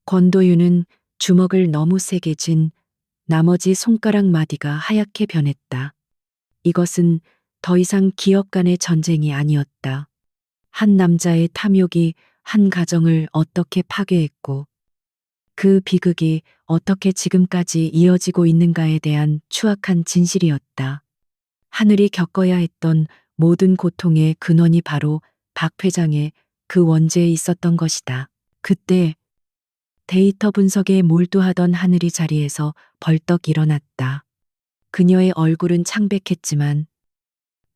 권도윤은 주먹을 너무 세게 쥔 나머지 손가락 마디가 하얗게 변했다. 이것은 더 이상 기업 간의 전쟁이 아니었다. 한 남자의 탐욕이 한 가정을 어떻게 파괴했고, 그 비극이 어떻게 지금까지 이어지고 있는가에 대한 추악한 진실이었다. 하늘이 겪어야 했던 모든 고통의 근원이 바로 박 회장의 그 원죄에 있었던 것이다. 그때 데이터 분석에 몰두하던 하늘이 자리에서 벌떡 일어났다. 그녀의 얼굴은 창백했지만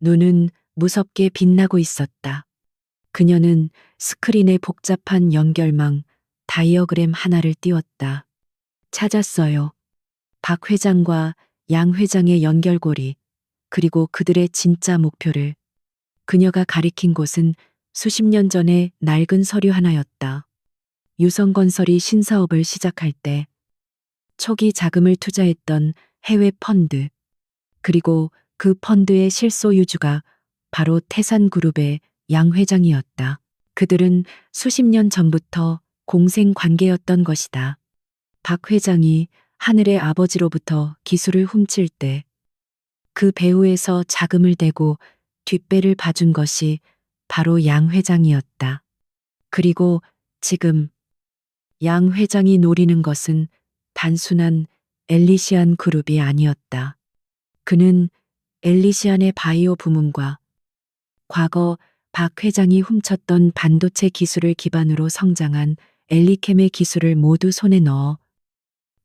눈은 무섭게 빛나고 있었다. 그녀는 스크린에 복잡한 연결망, 다이어그램 하나를 띄웠다. 찾았어요. 박 회장과 양 회장의 연결고리, 그리고 그들의 진짜 목표를. 그녀가 가리킨 곳은 수십 년 전의 낡은 서류 하나였다. 유성건설이 신사업을 시작할 때 초기 자금을 투자했던 해외 펀드, 그리고 그 펀드의 실소유주가 바로 태산그룹의 양 회장이었다. 그들은 수십 년 전부터 공생 관계였던 것이다. 박 회장이 하늘의 아버지로부터 기술을 훔칠 때 그 배후에서 자금을 대고 뒷배를 봐준 것이 바로 양 회장이었다. 그리고 지금 양 회장이 노리는 것은 단순한 엘리시안 그룹이 아니었다. 그는 엘리시안의 바이오 부문과 과거 박 회장이 훔쳤던 반도체 기술을 기반으로 성장한 엘리캠의 기술을 모두 손에 넣어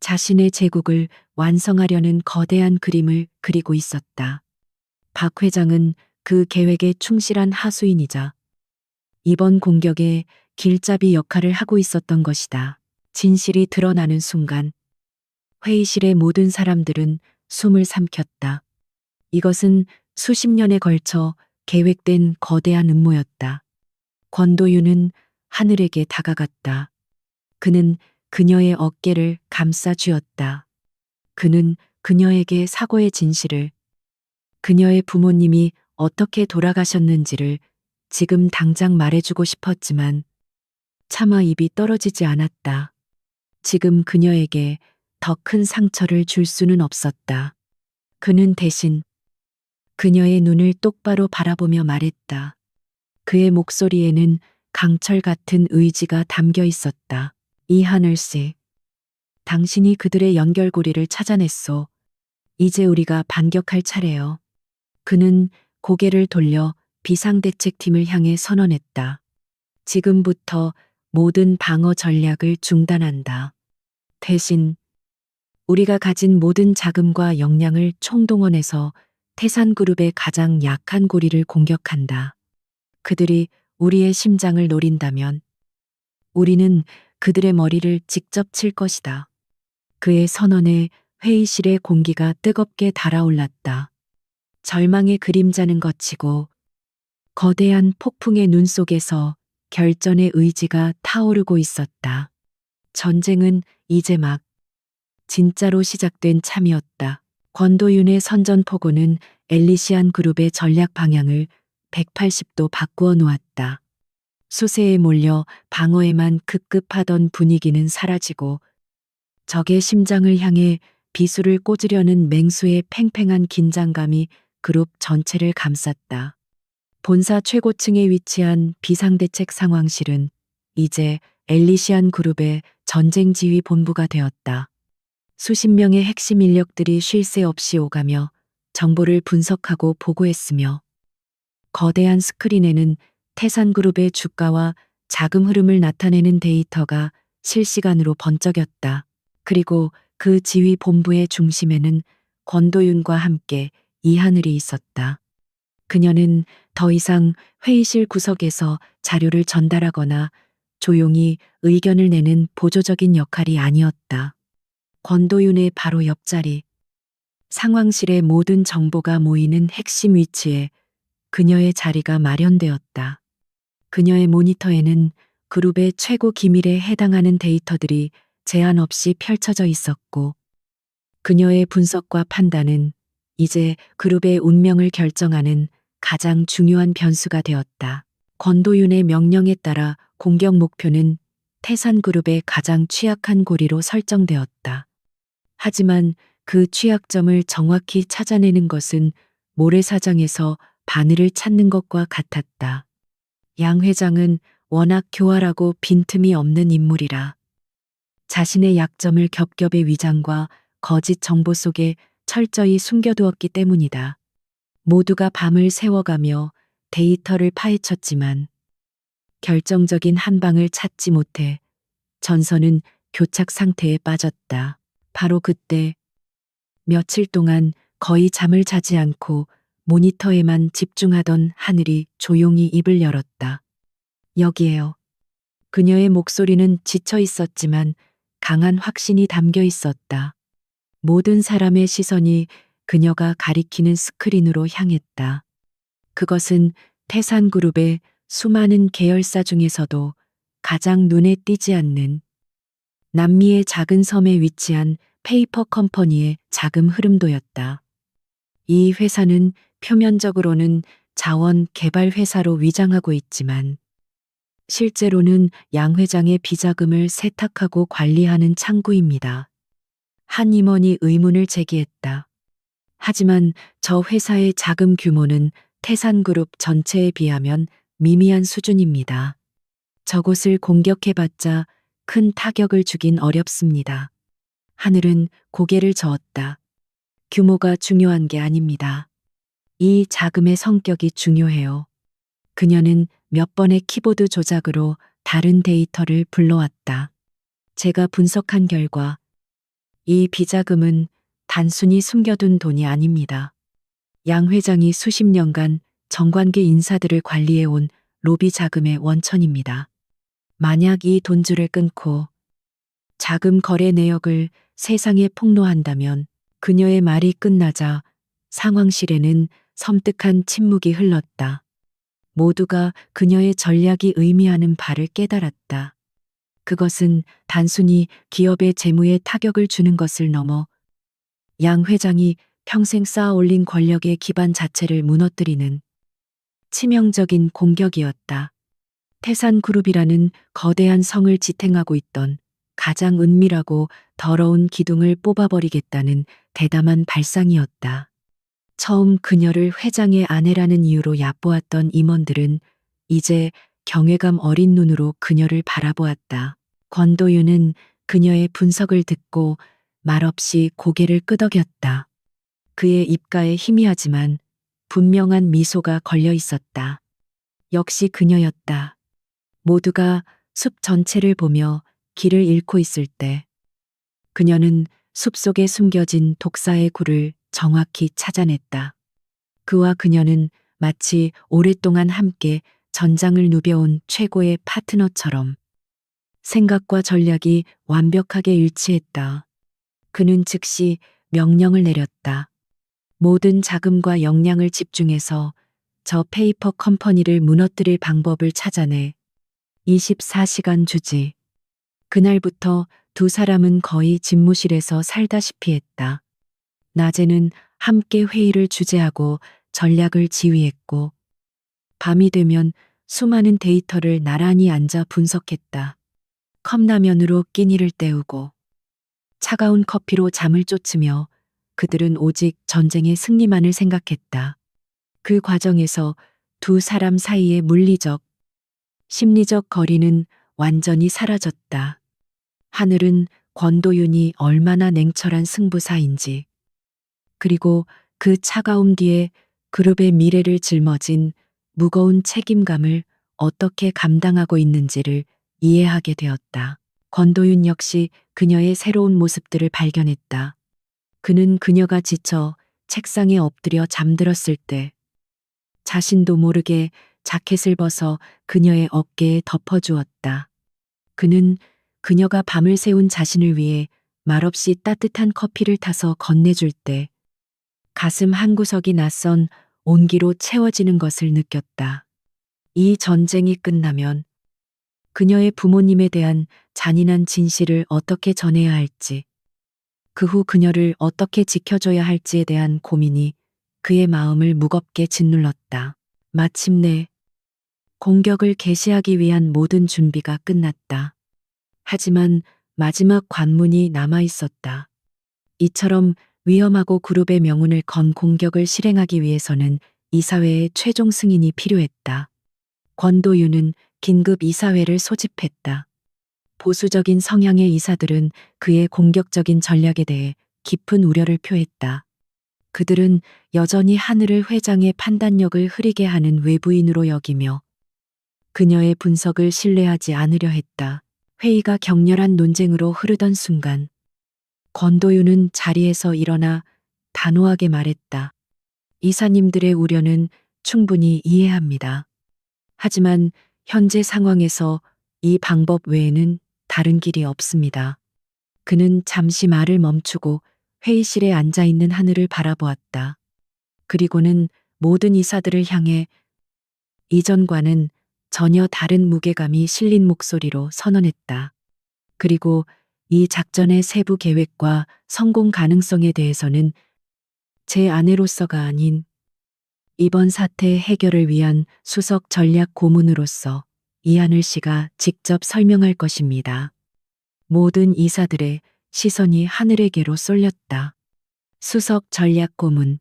자신의 제국을 완성하려는 거대한 그림을 그리고 있었다. 박 회장은 그 계획에 충실한 하수인이자 이번 공격의 길잡이 역할을 하고 있었던 것이다. 진실이 드러나는 순간 회의실의 모든 사람들은 숨을 삼켰다. 이것은 수십 년에 걸쳐 계획된 거대한 음모였다. 권도윤은 하늘에게 다가갔다. 그는 그녀의 어깨를 감싸 쥐었다. 그는 그녀에게 사고의 진실을, 그녀의 부모님이 어떻게 돌아가셨는지를 지금 당장 말해주고 싶었지만 차마 입이 떨어지지 않았다. 지금 그녀에게 더 큰 상처를 줄 수는 없었다. 그는 대신 그녀의 눈을 똑바로 바라보며 말했다. 그의 목소리에는 강철 같은 의지가 담겨 있었다. 이하늘 씨, 당신이 그들의 연결고리를 찾아냈소. 이제 우리가 반격할 차례요. 그는 고개를 돌려 비상대책팀을 향해 선언했다. 지금부터 모든 방어 전략을 중단한다. 대신 우리가 가진 모든 자금과 역량을 총동원해서 태산그룹의 가장 약한 고리를 공격한다. 그들이 우리의 심장을 노린다면 우리는 그들의 머리를 직접 칠 것이다. 그의 선언에 회의실의 공기가 뜨겁게 달아올랐다. 절망의 그림자는 걷히고 거대한 폭풍의 눈 속에서 결전의 의지가 타오르고 있었다. 전쟁은 이제 막 진짜로 시작된 참이었다. 권도윤의 선전포고는 엘리시안 그룹의 전략 방향을 180도 바꾸어 놓았다. 수세에 몰려 방어에만 급급하던 분위기는 사라지고 적의 심장을 향해 비수를 꽂으려는 맹수의 팽팽한 긴장감이 그룹 전체를 감쌌다. 본사 최고층에 위치한 비상대책 상황실은 이제 엘리시안 그룹의 전쟁 지휘 본부가 되었다. 수십 명의 핵심 인력들이 쉴 새 없이 오가며 정보를 분석하고 보고했으며 거대한 스크린에는 태산그룹의 주가와 자금 흐름을 나타내는 데이터가 실시간으로 번쩍였다. 그리고 그 지휘 본부의 중심에는 권도윤과 함께 이하늘이 있었다. 그녀는 더 이상 회의실 구석에서 자료를 전달하거나 조용히 의견을 내는 보조적인 역할이 아니었다. 권도윤의 바로 옆자리, 상황실의 모든 정보가 모이는 핵심 위치에 그녀의 자리가 마련되었다. 그녀의 모니터에는 그룹의 최고 기밀에 해당하는 데이터들이 제한 없이 펼쳐져 있었고, 그녀의 분석과 판단은 이제 그룹의 운명을 결정하는 가장 중요한 변수가 되었다. 권도윤의 명령에 따라 공격 목표는 태산그룹의 가장 취약한 고리로 설정되었다. 하지만 그 취약점을 정확히 찾아내는 것은 모래사장에서 바늘을 찾는 것과 같았다. 양 회장은 워낙 교활하고 빈틈이 없는 인물이라 자신의 약점을 겹겹의 위장과 거짓 정보 속에 철저히 숨겨두었기 때문이다. 모두가 밤을 새워가며 데이터를 파헤쳤지만 결정적인 한 방을 찾지 못해 전선은 교착 상태에 빠졌다. 바로 그때 며칠 동안 거의 잠을 자지 않고 모니터에만 집중하던 하늘이 조용히 입을 열었다. 여기에요. 그녀의 목소리는 지쳐 있었지만 강한 확신이 담겨 있었다. 모든 사람의 시선이 그녀가 가리키는 스크린으로 향했다. 그것은 태산그룹의 수많은 계열사 중에서도 가장 눈에 띄지 않는 남미의 작은 섬에 위치한 페이퍼 컴퍼니의 자금 흐름도였다. 이 회사는 표면적으로는 자원 개발 회사로 위장하고 있지만 실제로는 양 회장의 비자금을 세탁하고 관리하는 창구입니다. 한 임원이 의문을 제기했다. 하지만 저 회사의 자금 규모는 태산그룹 전체에 비하면 미미한 수준입니다. 저곳을 공격해봤자 큰 타격을 주긴 어렵습니다. 하늘은 고개를 저었다. 규모가 중요한 게 아닙니다. 이 자금의 성격이 중요해요. 그녀는 몇 번의 키보드 조작으로 다른 데이터를 불러왔다. 제가 분석한 결과 이 비자금은 단순히 숨겨둔 돈이 아닙니다. 양 회장이 수십 년간 정관계 인사들을 관리해온 로비 자금의 원천입니다. 만약 이 돈줄을 끊고 자금 거래 내역을 세상에 폭로한다면 그녀의 말이 끝나자 상황실에는 섬뜩한 침묵이 흘렀다. 모두가 그녀의 전략이 의미하는 바를 깨달았다. 그것은 단순히 기업의 재무에 타격을 주는 것을 넘어 양 회장이 평생 쌓아올린 권력의 기반 자체를 무너뜨리는 치명적인 공격이었다. 태산그룹이라는 거대한 성을 지탱하고 있던 가장 은밀하고 더러운 기둥을 뽑아버리겠다는 대담한 발상이었다. 처음 그녀를 회장의 아내라는 이유로 얕보았던 임원들은 이제 경외감 어린 눈으로 그녀를 바라보았다. 권도윤은 그녀의 분석을 듣고 말없이 고개를 끄덕였다. 그의 입가에 희미하지만 분명한 미소가 걸려 있었다. 역시 그녀였다. 모두가 숲 전체를 보며 길을 잃고 있을 때 그녀는 숲속에 숨겨진 독사의 굴을 정확히 찾아냈다. 그와 그녀는 마치 오랫동안 함께 전장을 누벼온 최고의 파트너처럼 생각과 전략이 완벽하게 일치했다. 그는 즉시 명령을 내렸다. 모든 자금과 역량을 집중해서 저 페이퍼 컴퍼니를 무너뜨릴 방법을 찾아내 24시간 주지. 그날부터 두 사람은 거의 집무실에서 살다시피 했다. 낮에는 함께 회의를 주재하고 전략을 지휘했고, 밤이 되면 수많은 데이터를 나란히 앉아 분석했다. 컵라면으로 끼니를 때우고, 차가운 커피로 잠을 쫓으며 그들은 오직 전쟁의 승리만을 생각했다. 그 과정에서 두 사람 사이의 물리적, 심리적 거리는 완전히 사라졌다. 하늘은 권도윤이 얼마나 냉철한 승부사인지, 그리고 그 차가움 뒤에 그룹의 미래를 짊어진 무거운 책임감을 어떻게 감당하고 있는지를 이해하게 되었다. 권도윤 역시 그녀의 새로운 모습들을 발견했다. 그는 그녀가 지쳐 책상에 엎드려 잠들었을 때 자신도 모르게 자켓을 벗어 그녀의 어깨에 덮어주었다. 그는 그녀가 밤을 새운 자신을 위해 말없이 따뜻한 커피를 타서 건네줄 때 가슴 한구석이 낯선 온기로 채워지는 것을 느꼈다. 이 전쟁이 끝나면 그녀의 부모님에 대한 잔인한 진실을 어떻게 전해야 할지, 그 후 그녀를 어떻게 지켜줘야 할지에 대한 고민이 그의 마음을 무겁게 짓눌렀다. 마침내 공격을 개시하기 위한 모든 준비가 끝났다. 하지만 마지막 관문이 남아 있었다. 이처럼 위험하고 그룹의 명운을 건 공격을 실행하기 위해서는 이사회의 최종 승인이 필요했다. 권도윤은 긴급 이사회를 소집했다. 보수적인 성향의 이사들은 그의 공격적인 전략에 대해 깊은 우려를 표했다. 그들은 여전히 하늘을 회장의 판단력을 흐리게 하는 외부인으로 여기며 그녀의 분석을 신뢰하지 않으려 했다. 회의가 격렬한 논쟁으로 흐르던 순간 권도윤은 자리에서 일어나 단호하게 말했다. 이사님들의 우려는 충분히 이해합니다. 하지만 현재 상황에서 이 방법 외에는 다른 길이 없습니다. 그는 잠시 말을 멈추고 회의실에 앉아 있는 하늘을 바라보았다. 그리고는 모든 이사들을 향해 이전과는 전혀 다른 무게감이 실린 목소리로 선언했다. 그리고 이 작전의 세부 계획과 성공 가능성에 대해서는 제 아내로서가 아닌 이번 사태 해결을 위한 수석 전략 고문으로서 이하늘 씨가 직접 설명할 것입니다. 모든 이사들의 시선이 하늘에게로 쏠렸다. 수석 전략 고문.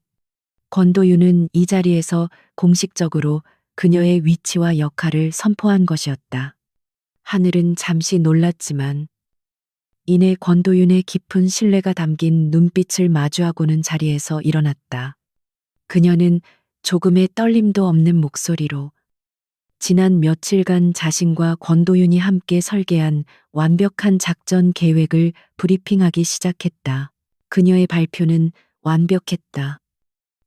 권도윤은 이 자리에서 공식적으로 그녀의 위치와 역할을 선포한 것이었다. 하늘은 잠시 놀랐지만 이내 권도윤의 깊은 신뢰가 담긴 눈빛을 마주하고는 자리에서 일어났다. 그녀는 조금의 떨림도 없는 목소리로 지난 며칠간 자신과 권도윤이 함께 설계한 완벽한 작전 계획을 브리핑하기 시작했다. 그녀의 발표는 완벽했다.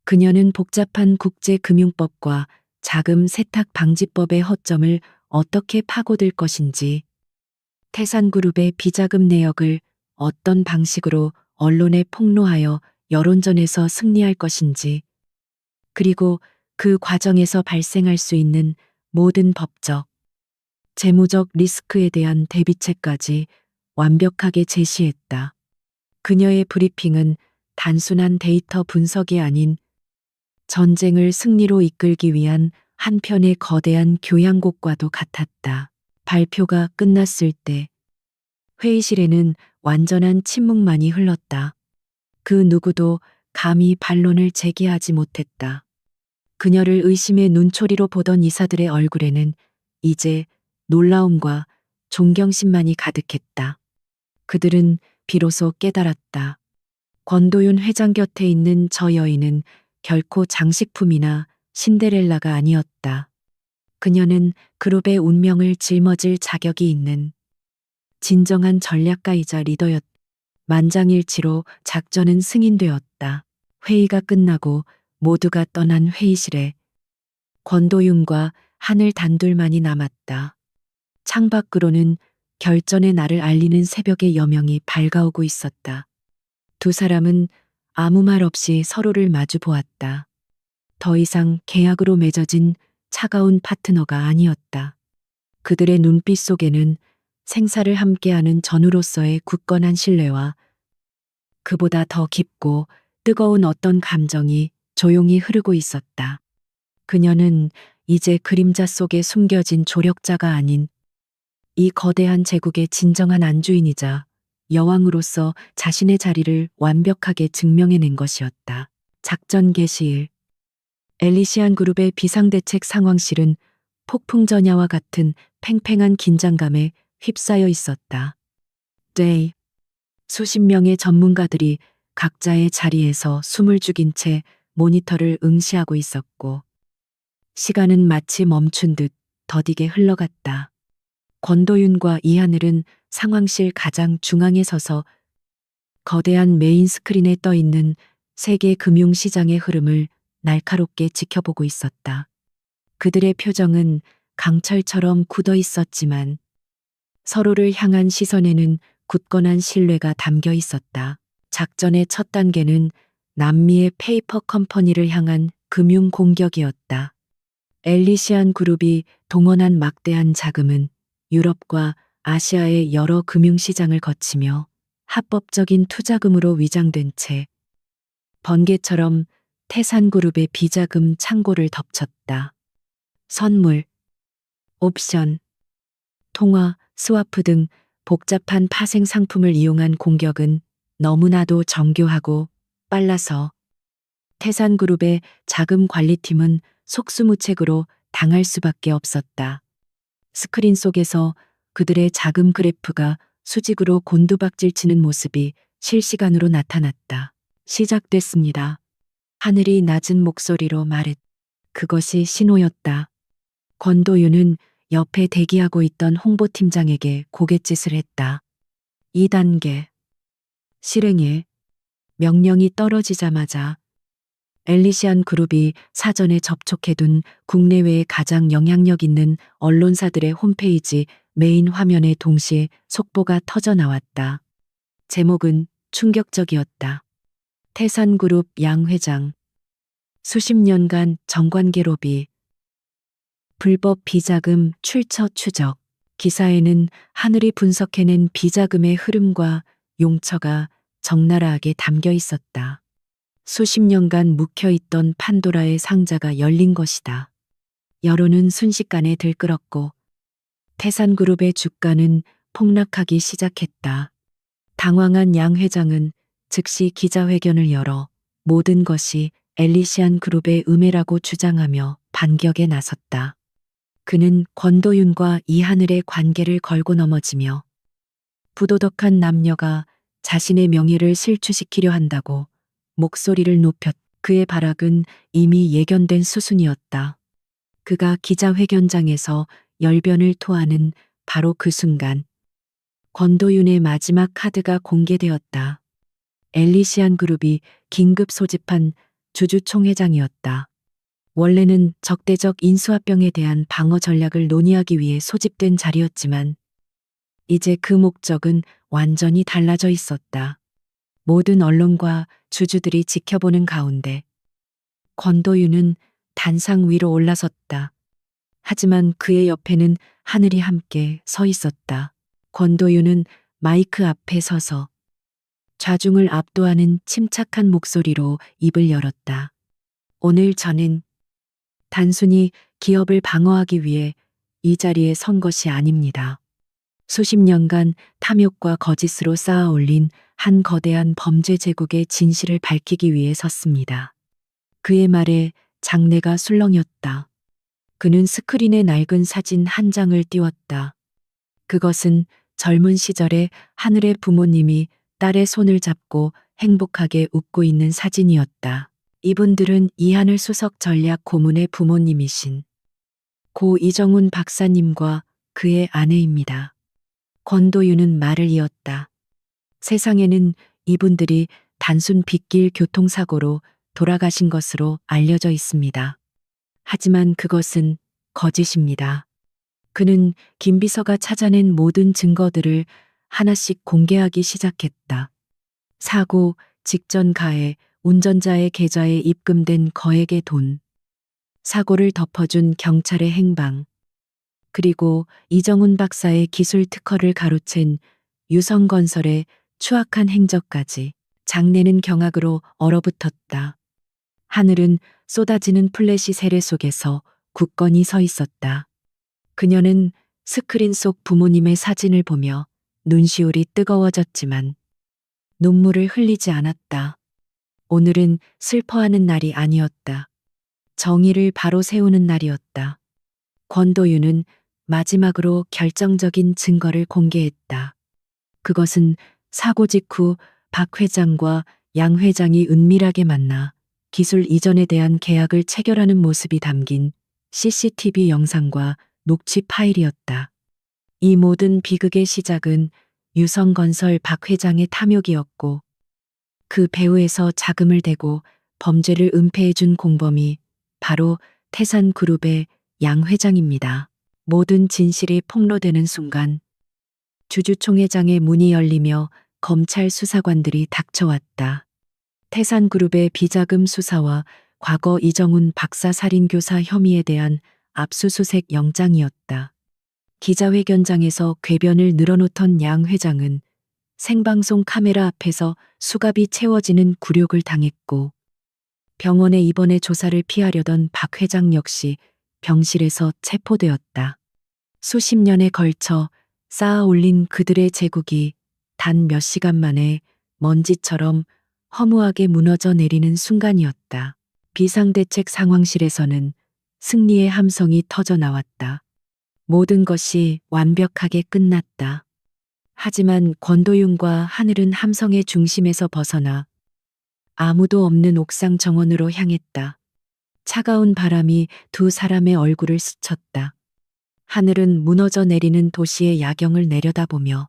그녀는 복잡한 국제금융법과 자금 세탁 방지법의 허점을 어떻게 파고들 것인지, 태산그룹의 비자금 내역을 어떤 방식으로 언론에 폭로하여 여론전에서 승리할 것인지, 그리고 그 과정에서 발생할 수 있는 모든 법적, 재무적 리스크에 대한 대비책까지 완벽하게 제시했다. 그녀의 브리핑은 단순한 데이터 분석이 아닌 전쟁을 승리로 이끌기 위한 한편의 거대한 교양곡과도 같았다. 발표가 끝났을 때 회의실에는 완전한 침묵만이 흘렀다. 그 누구도 감히 반론을 제기하지 못했다. 그녀를 의심의 눈초리로 보던 이사들의 얼굴에는 이제 놀라움과 존경심만이 가득했다. 그들은 비로소 깨달았다. 권도윤 회장 곁에 있는 저 여인은 결코 장식품이나 신데렐라가 아니었다. 그녀는 그룹의 운명을 짊어질 자격이 있는 진정한 전략가이자 리더였다. 만장일치로 작전은 승인되었다. 회의가 끝나고 모두가 떠난 회의실에 권도윤과 하늘 단둘만이 남았다. 창밖으로는 결전의 날을 알리는 새벽의 여명이 밝아오고 있었다. 두 사람은 아무 말 없이 서로를 마주 보았다. 더 이상 계약으로 맺어진 차가운 파트너가 아니었다. 그들의 눈빛 속에는 생사를 함께하는 전우로서의 굳건한 신뢰와 그보다 더 깊고 뜨거운 어떤 감정이 조용히 흐르고 있었다. 그녀는 이제 그림자 속에 숨겨진 조력자가 아닌 이 거대한 제국의 진정한 안주인이자 여왕으로서 자신의 자리를 완벽하게 증명해낸 것이었다. 작전 개시일. 엘리시안 그룹의 비상대책 상황실은 폭풍전야와 같은 팽팽한 긴장감에 휩싸여 있었다. 데이. 수십 명의 전문가들이 각자의 자리에서 숨을 죽인 채 모니터를 응시하고 있었고, 시간은 마치 멈춘 듯 더디게 흘러갔다. 권도윤과 이하늘은 상황실 가장 중앙에 서서 거대한 메인 스크린에 떠 있는 세계 금융시장의 흐름을 날카롭게 지켜보고 있었다. 그들의 표정은 강철처럼 굳어 있었지만 서로를 향한 시선에는 굳건한 신뢰가 담겨 있었다. 작전의 첫 단계는 남미의 페이퍼 컴퍼니를 향한 금융 공격이었다. 엘리시안 그룹이 동원한 막대한 자금은 유럽과 아시아의 여러 금융시장을 거치며 합법적인 투자금으로 위장된 채 번개처럼 태산그룹의 비자금 창고를 덮쳤다. 선물, 옵션, 통화, 스와프 등 복잡한 파생 상품을 이용한 공격은 너무나도 정교하고 빨라서 태산그룹의 자금 관리팀은 속수무책으로 당할 수밖에 없었다. 스크린 속에서 그들의 자금 그래프가 수직으로 곤두박질치는 모습이 실시간으로 나타났다. 시작됐습니다. 하늘이 낮은 목소리로 말했. 그것이 신호였다. 권도윤은 옆에 대기하고 있던 홍보팀장에게 고갯짓을 했다. 2단계. 실행에 명령이 떨어지자마자 엘리시안 그룹이 사전에 접촉해둔 국내외의 가장 영향력 있는 언론사들의 홈페이지 메인 화면에 동시에 속보가 터져 나왔다. 제목은 충격적이었다. 태산그룹 양 회장. 수십 년간 정관계 로비. 불법 비자금 출처 추적. 기사에는 하늘이 분석해낸 비자금의 흐름과 용처가 적나라하게 담겨 있었다. 수십 년간 묵혀있던 판도라의 상자가 열린 것이다. 여론은 순식간에 들끓었고 태산그룹의 주가는 폭락하기 시작했다. 당황한 양 회장은 즉시 기자회견을 열어 모든 것이 엘리시안 그룹의 음해라고 주장하며 반격에 나섰다. 그는 권도윤과 이하늘의 관계를 걸고 넘어지며 부도덕한 남녀가 자신의 명예를 실추시키려 한다고 목소리를 높였. 그의 발악은 이미 예견된 수순이었다. 그가 기자회견장에서 열변을 토하는 바로 그 순간 권도윤의 마지막 카드가 공개되었다. 엘리시안 그룹이 긴급 소집한 주주총회장이었다. 원래는 적대적 인수합병에 대한 방어 전략을 논의하기 위해 소집된 자리였지만 이제 그 목적은 완전히 달라져 있었다. 모든 언론과 주주들이 지켜보는 가운데 권도윤은 단상 위로 올라섰다. 하지만 그의 옆에는 하늘이 함께 서 있었다. 권도윤은 마이크 앞에 서서 좌중을 압도하는 침착한 목소리로 입을 열었다. 오늘 저는 단순히 기업을 방어하기 위해 이 자리에 선 것이 아닙니다. 수십 년간 탐욕과 거짓으로 쌓아 올린 한 거대한 범죄 제국의 진실을 밝히기 위해 섰습니다. 그의 말에 장내가 술렁였다. 그는 스크린에 낡은 사진 한 장을 띄웠다. 그것은 젊은 시절에 하늘의 부모님이 딸의 손을 잡고 행복하게 웃고 있는 사진이었다. 이분들은 이하늘 수석 전략 고문의 부모님이신 고 이정훈 박사님과 그의 아내입니다. 권도윤은 말을 이었다. 세상에는 이분들이 단순 빗길 교통사고로 돌아가신 것으로 알려져 있습니다. 하지만 그것은 거짓입니다. 그는 김비서가 찾아낸 모든 증거들을 하나씩 공개하기 시작했다. 사고, 직전 가해, 운전자의 계좌에 입금된 거액의 돈, 사고를 덮어준 경찰의 행방, 그리고 이정훈 박사의 기술 특허를 가로챈 유성건설의 추악한 행적까지 장내는 경악으로 얼어붙었다. 하늘은 쏟아지는 플래시 세례 속에서 굳건히 서 있었다. 그녀는 스크린 속 부모님의 사진을 보며 눈시울이 뜨거워졌지만 눈물을 흘리지 않았다. 오늘은 슬퍼하는 날이 아니었다. 정의를 바로 세우는 날이었다. 권도윤은 마지막으로 결정적인 증거를 공개했다. 그것은 사고 직후 박 회장과 양 회장이 은밀하게 만나 기술 이전에 대한 계약을 체결하는 모습이 담긴 CCTV 영상과 녹취 파일이었다. 이 모든 비극의 시작은 유성건설 박 회장의 탐욕이었고, 그 배후에서 자금을 대고 범죄를 은폐해준 공범이 바로 태산그룹의 양 회장입니다. 모든 진실이 폭로되는 순간 주주총회장의 문이 열리며 검찰 수사관들이 닥쳐왔다. 태산그룹의 비자금 수사와 과거 이정훈 박사 살인교사 혐의에 대한 압수수색 영장이었다. 기자회견장에서 궤변을 늘어놓던 양 회장은 생방송 카메라 앞에서 수갑이 채워지는 굴욕을 당했고, 병원에 입원해 조사를 피하려던 박 회장 역시 병실에서 체포되었다. 수십 년에 걸쳐 쌓아 올린 그들의 제국이 단 몇 시간 만에 먼지처럼 허무하게 무너져 내리는 순간이었다. 비상대책 상황실에서는 승리의 함성이 터져 나왔다. 모든 것이 완벽하게 끝났다. 하지만 권도윤과 하늘은 함성의 중심에서 벗어나 아무도 없는 옥상 정원으로 향했다. 차가운 바람이 두 사람의 얼굴을 스쳤다. 하늘은 무너져 내리는 도시의 야경을 내려다보며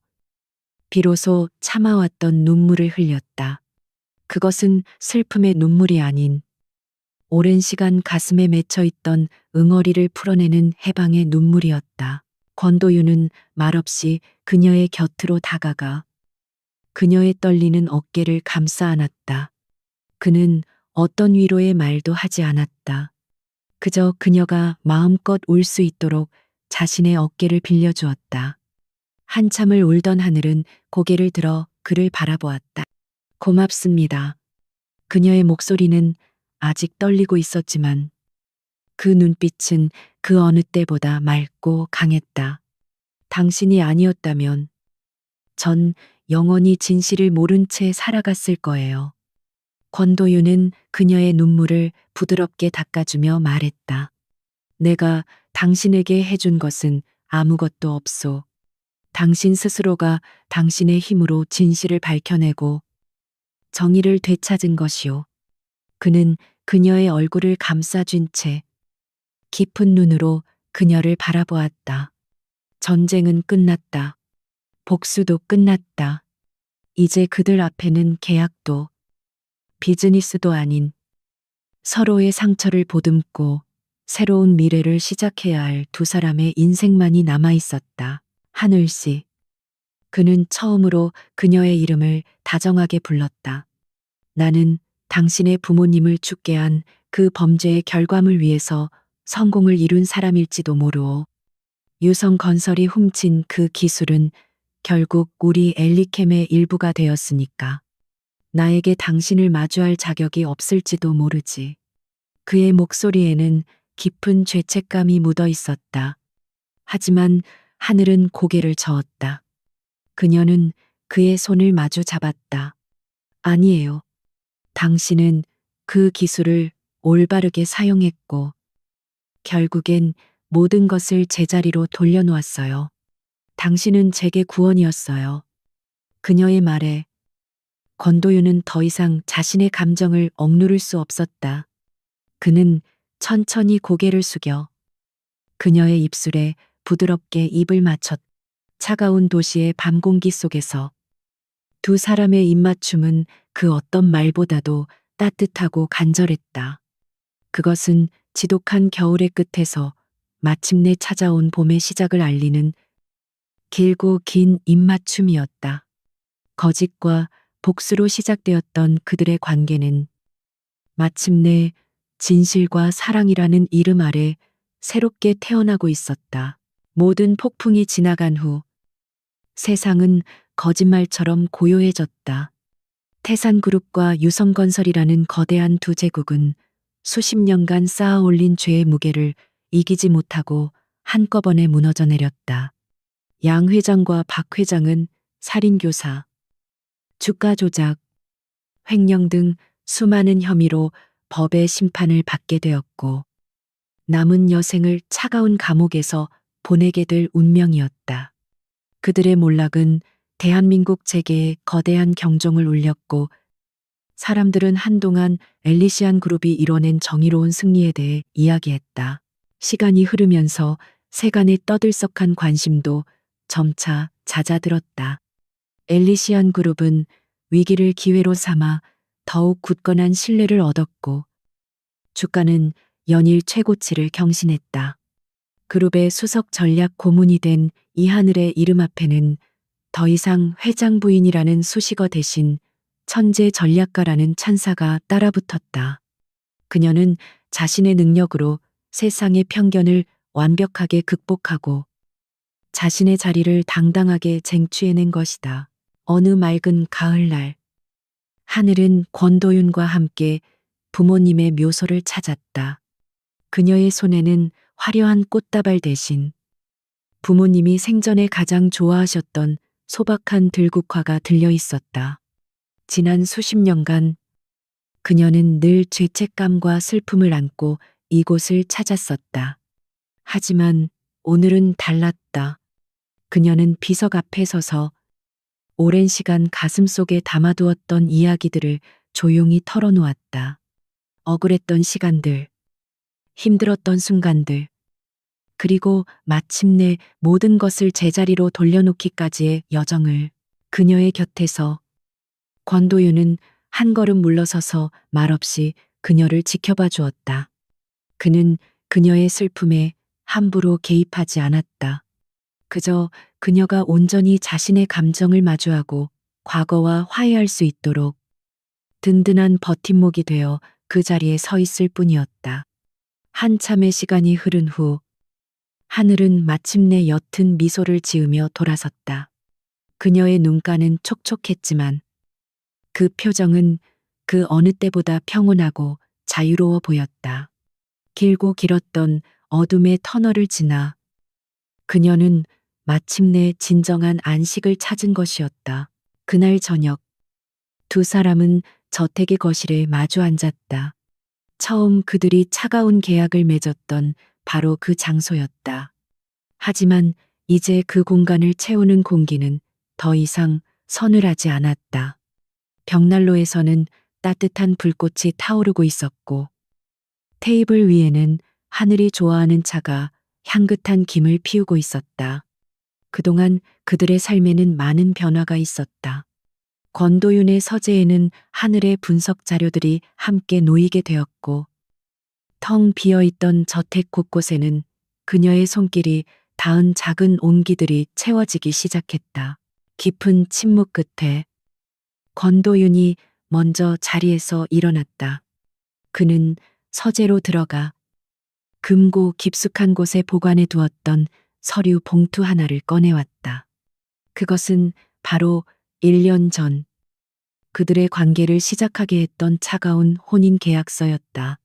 비로소 참아왔던 눈물을 흘렸다. 그것은 슬픔의 눈물이 아닌 오랜 시간 가슴에 맺혀 있던 응어리를 풀어내는 해방의 눈물이었다. 권도윤은 말없이 그녀의 곁으로 다가가 그녀의 떨리는 어깨를 감싸 안았다. 그는 어떤 위로의 말도 하지 않았다. 그저 그녀가 마음껏 울 수 있도록 자신의 어깨를 빌려주었다. 한참을 울던 하늘은 고개를 들어 그를 바라보았다. 고맙습니다. 그녀의 목소리는 아직 떨리고 있었지만 그 눈빛은 그 어느 때보다 맑고 강했다. 당신이 아니었다면 전 영원히 진실을 모른 채 살아갔을 거예요. 권도윤은 그녀의 눈물을 부드럽게 닦아주며 말했다. 내가 당신에게 해준 것은 아무것도 없소. 당신 스스로가 당신의 힘으로 진실을 밝혀내고 정의를 되찾은 것이오. 그는 그녀의 얼굴을 감싸쥔 채 깊은 눈으로 그녀를 바라보았다. 전쟁은 끝났다. 복수도 끝났다. 이제 그들 앞에는 계약도 비즈니스도 아닌 서로의 상처를 보듬고 새로운 미래를 시작해야 할 두 사람의 인생만이 남아 있었다. 하늘씨. 그는 처음으로 그녀의 이름을 다정하게 불렀다. 나는 당신의 부모님을 죽게 한 그 범죄의 결과물 위해서 성공을 이룬 사람일지도 모르오. 유성건설이 훔친 그 기술은 결국 우리 엘리캠의 일부가 되었으니까 나에게 당신을 마주할 자격이 없을지도 모르지. 그의 목소리에는 깊은 죄책감이 묻어 있었다. 하지만 하늘은 고개를 저었다. 그녀는 그의 손을 마주 잡았다. 아니에요. 당신은 그 기술을 올바르게 사용했고 결국엔 모든 것을 제자리로 돌려놓았어요. 당신은 제게 구원이었어요. 그녀의 말에 권도윤은 더 이상 자신의 감정을 억누를 수 없었다. 그는 천천히 고개를 숙여 그녀의 입술에 부드럽게 입을 맞췄. 차가운 도시의 밤 공기 속에서 두 사람의 입맞춤은 그 어떤 말보다도 따뜻하고 간절했다. 그것은 지독한 겨울의 끝에서 마침내 찾아온 봄의 시작을 알리는 길고 긴 입맞춤이었다. 거짓과 복수로 시작되었던 그들의 관계는 마침내 진실과 사랑이라는 이름 아래 새롭게 태어나고 있었다. 모든 폭풍이 지나간 후 세상은 거짓말처럼 고요해졌다. 태산그룹과 유성건설이라는 거대한 두 제국은 수십 년간 쌓아 올린 죄의 무게를 이기지 못하고 한꺼번에 무너져 내렸다. 양 회장과 박 회장은 살인교사, 주가 조작, 횡령 등 수많은 혐의로 법의 심판을 받게 되었고 남은 여생을 차가운 감옥에서 보내게 될 운명이었다. 그들의 몰락은 대한민국 재계에 거대한 경종을 울렸고 사람들은 한동안 엘리시안 그룹이 이뤄낸 정의로운 승리에 대해 이야기했다. 시간이 흐르면서 세간의 떠들썩한 관심도 점차 잦아들었다. 엘리시안 그룹은 위기를 기회로 삼아 더욱 굳건한 신뢰를 얻었고 주가는 연일 최고치를 경신했다. 그룹의 수석 전략 고문이 된 이하늘의 이름 앞에는 더 이상 회장 부인이라는 수식어 대신 천재 전략가라는 찬사가 따라붙었다. 그녀는 자신의 능력으로 세상의 편견을 완벽하게 극복하고 자신의 자리를 당당하게 쟁취해낸 것이다. 어느 맑은 가을날, 하늘은 권도윤과 함께 부모님의 묘소를 찾았다. 그녀의 손에는 화려한 꽃다발 대신 부모님이 생전에 가장 좋아하셨던 소박한 들국화가 들려 있었다. 지난 수십 년간 그녀는 늘 죄책감과 슬픔을 안고 이곳을 찾았었다. 하지만 오늘은 달랐다. 그녀는 비석 앞에 서서 오랜 시간 가슴속에 담아두었던 이야기들을 조용히 털어놓았다. 억울했던 시간들, 힘들었던 순간들, 그리고 마침내 모든 것을 제자리로 돌려놓기까지의 여정을 그녀의 곁에서 권도윤은 한 걸음 물러서서 말없이 그녀를 지켜봐 주었다. 그는 그녀의 슬픔에 함부로 개입하지 않았다. 그저 그녀가 온전히 자신의 감정을 마주하고 과거와 화해할 수 있도록 든든한 버팀목이 되어 그 자리에 서 있을 뿐이었다. 한참의 시간이 흐른 후 하늘은 마침내 옅은 미소를 지으며 돌아섰다. 그녀의 눈가는 촉촉했지만 그 표정은 그 어느 때보다 평온하고 자유로워 보였다. 길고 길었던 어둠의 터널을 지나 그녀는 마침내 진정한 안식을 찾은 것이었다. 그날 저녁 두 사람은 저택의 거실에 마주 앉았다. 처음 그들이 차가운 계약을 맺었던 바로 그 장소였다. 하지만 이제 그 공간을 채우는 공기는 더 이상 서늘하지 않았다. 벽난로에서는 따뜻한 불꽃이 타오르고 있었고 테이블 위에는 하늘이 좋아하는 차가 향긋한 김을 피우고 있었다. 그동안 그들의 삶에는 많은 변화가 있었다. 권도윤의 서재에는 하늘의 분석 자료들이 함께 놓이게 되었고 텅 비어있던 저택 곳곳에는 그녀의 손길이 닿은 작은 온기들이 채워지기 시작했다. 깊은 침묵 끝에 권도윤이 먼저 자리에서 일어났다. 그는 서재로 들어가 금고 깊숙한 곳에 보관해 두었던 서류 봉투 하나를 꺼내왔다. 그것은 바로 1년 전 그들의 관계를 시작하게 했던 차가운 혼인 계약서였다.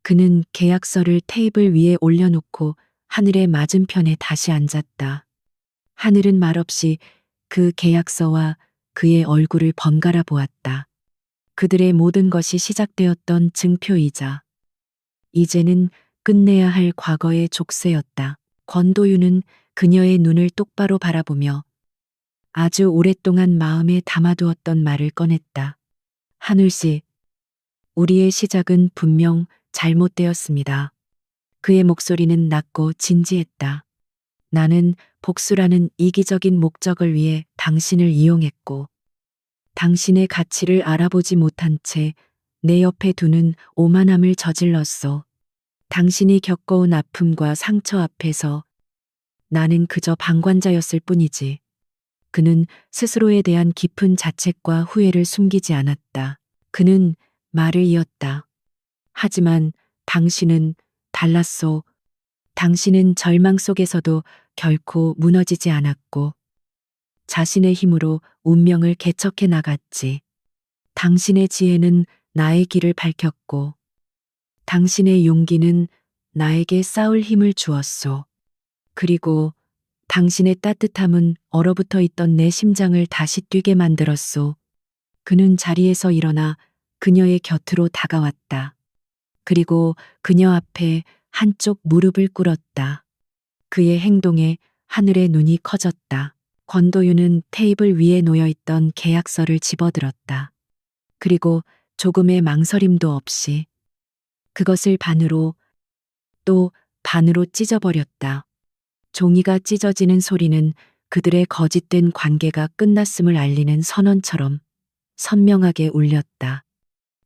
그는 계약서를 테이블 위에 올려놓고 하늘의 맞은편에 다시 앉았다. 하늘은 말없이 그 계약서와 그의 얼굴을 번갈아 보았다. 그들의 모든 것이 시작되었던 증표이자 이제는 끝내야 할 과거의 족쇄였다. 권도윤은 그녀의 눈을 똑바로 바라보며 아주 오랫동안 마음에 담아두었던 말을 꺼냈다. 하늘 씨, 우리의 시작은 분명 잘못되었습니다. 그의 목소리는 낮고 진지했다. 나는 복수라는 이기적인 목적을 위해 당신을 이용했고, 당신의 가치를 알아보지 못한 채 내 옆에 두는 오만함을 저질렀어. 당신이 겪어온 아픔과 상처 앞에서 나는 그저 방관자였을 뿐이지. 그는 스스로에 대한 깊은 자책과 후회를 숨기지 않았다. 그는 말을 이었다. 하지만 당신은 달랐소. 당신은 절망 속에서도 결코 무너지지 않았고 자신의 힘으로 운명을 개척해 나갔지. 당신의 지혜는 나의 길을 밝혔고 당신의 용기는 나에게 싸울 힘을 주었소. 그리고 당신의 따뜻함은 얼어붙어 있던 내 심장을 다시 뛰게 만들었소. 그는 자리에서 일어나 그녀의 곁으로 다가왔다. 그리고 그녀 앞에 한쪽 무릎을 꿇었다. 그의 행동에 하늘의 눈이 커졌다. 권도윤은 테이블 위에 놓여있던 계약서를 집어들었다. 그리고 조금의 망설임도 없이 그것을 반으로 또 반으로 찢어버렸다. 종이가 찢어지는 소리는 그들의 거짓된 관계가 끝났음을 알리는 선언처럼 선명하게 울렸다.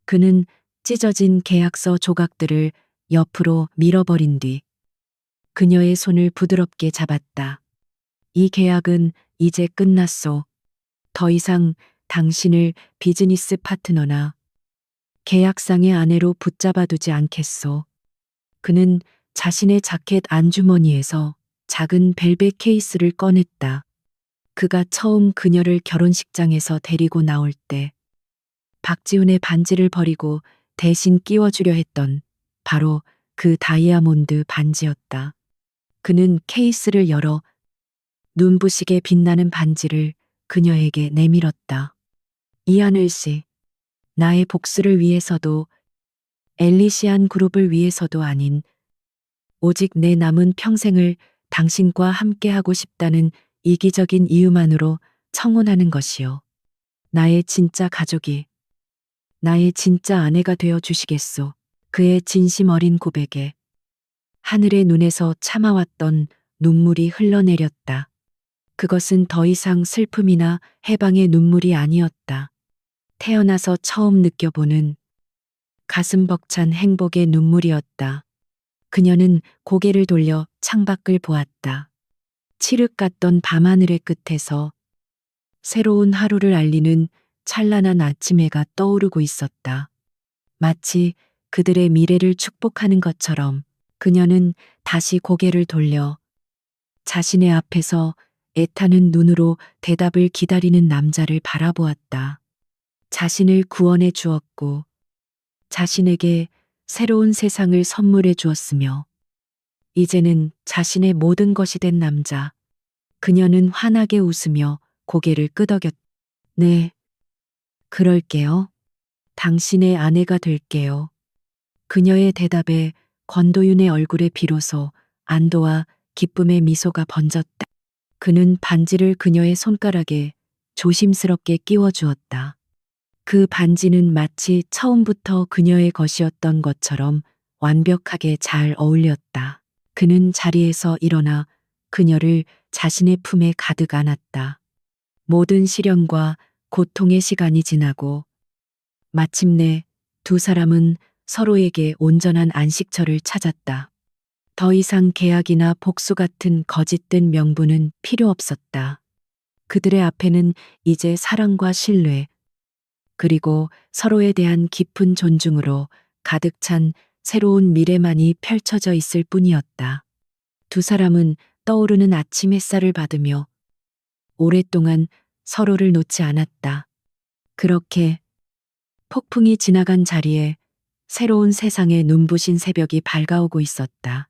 그는 찢어진 계약서 조각들을 옆으로 밀어버린 뒤 그녀의 손을 부드럽게 잡았다. 이 계약은 이제 끝났소. 더 이상 당신을 비즈니스 파트너나 계약상의 아내로 붙잡아두지 않겠소. 그는 자신의 자켓 안주머니에서 작은 벨벳 케이스를 꺼냈다. 그가 처음 그녀를 결혼식장에서 데리고 나올 때 박지훈의 반지를 버리고 대신 끼워주려 했던 바로 그 다이아몬드 반지였다. 그는 케이스를 열어 눈부시게 빛나는 반지를 그녀에게 내밀었다. 이하늘 씨, 나의 복수를 위해서도 엘리시안 그룹을 위해서도 아닌 오직 내 남은 평생을 당신과 함께하고 싶다는 이기적인 이유만으로 청혼하는 것이요. 나의 진짜 가족이, 나의 진짜 아내가 되어 주시겠소. 그의 진심 어린 고백에 하늘의 눈에서 참아왔던 눈물이 흘러내렸다. 그것은 더 이상 슬픔이나 해방의 눈물이 아니었다. 태어나서 처음 느껴보는 가슴 벅찬 행복의 눈물이었다. 그녀는 고개를 돌려 창밖을 보았다. 칠흑 같던 밤하늘의 끝에서 새로운 하루를 알리는 찬란한 아침 해가 떠오르고 있었다. 마치 그들의 미래를 축복하는 것처럼 그녀는 다시 고개를 돌려 자신의 앞에서 애타는 눈으로 대답을 기다리는 남자를 바라보았다. 자신을 구원해 주었고 자신에게 새로운 세상을 선물해 주었으며 이제는 자신의 모든 것이 된 남자. 그녀는 환하게 웃으며 고개를 끄덕였다. 네, 그럴게요. 당신의 아내가 될게요. 그녀의 대답에 권도윤의 얼굴에 비로소 안도와 기쁨의 미소가 번졌다. 그는 반지를 그녀의 손가락에 조심스럽게 끼워 주었다. 그 반지는 마치 처음부터 그녀의 것이었던 것처럼 완벽하게 잘 어울렸다. 그는 자리에서 일어나 그녀를 자신의 품에 가득 안았다. 모든 시련과 고통의 시간이 지나고 마침내 두 사람은 서로에게 온전한 안식처를 찾았다. 더 이상 계약이나 복수 같은 거짓된 명분은 필요 없었다. 그들의 앞에는 이제 사랑과 신뢰, 그리고 서로에 대한 깊은 존중으로 가득 찬 새로운 미래만이 펼쳐져 있을 뿐이었다. 두 사람은 떠오르는 아침 햇살을 받으며 오랫동안 서로를 놓지 않았다. 그렇게 폭풍이 지나간 자리에 새로운 세상의 눈부신 새벽이 밝아오고 있었다.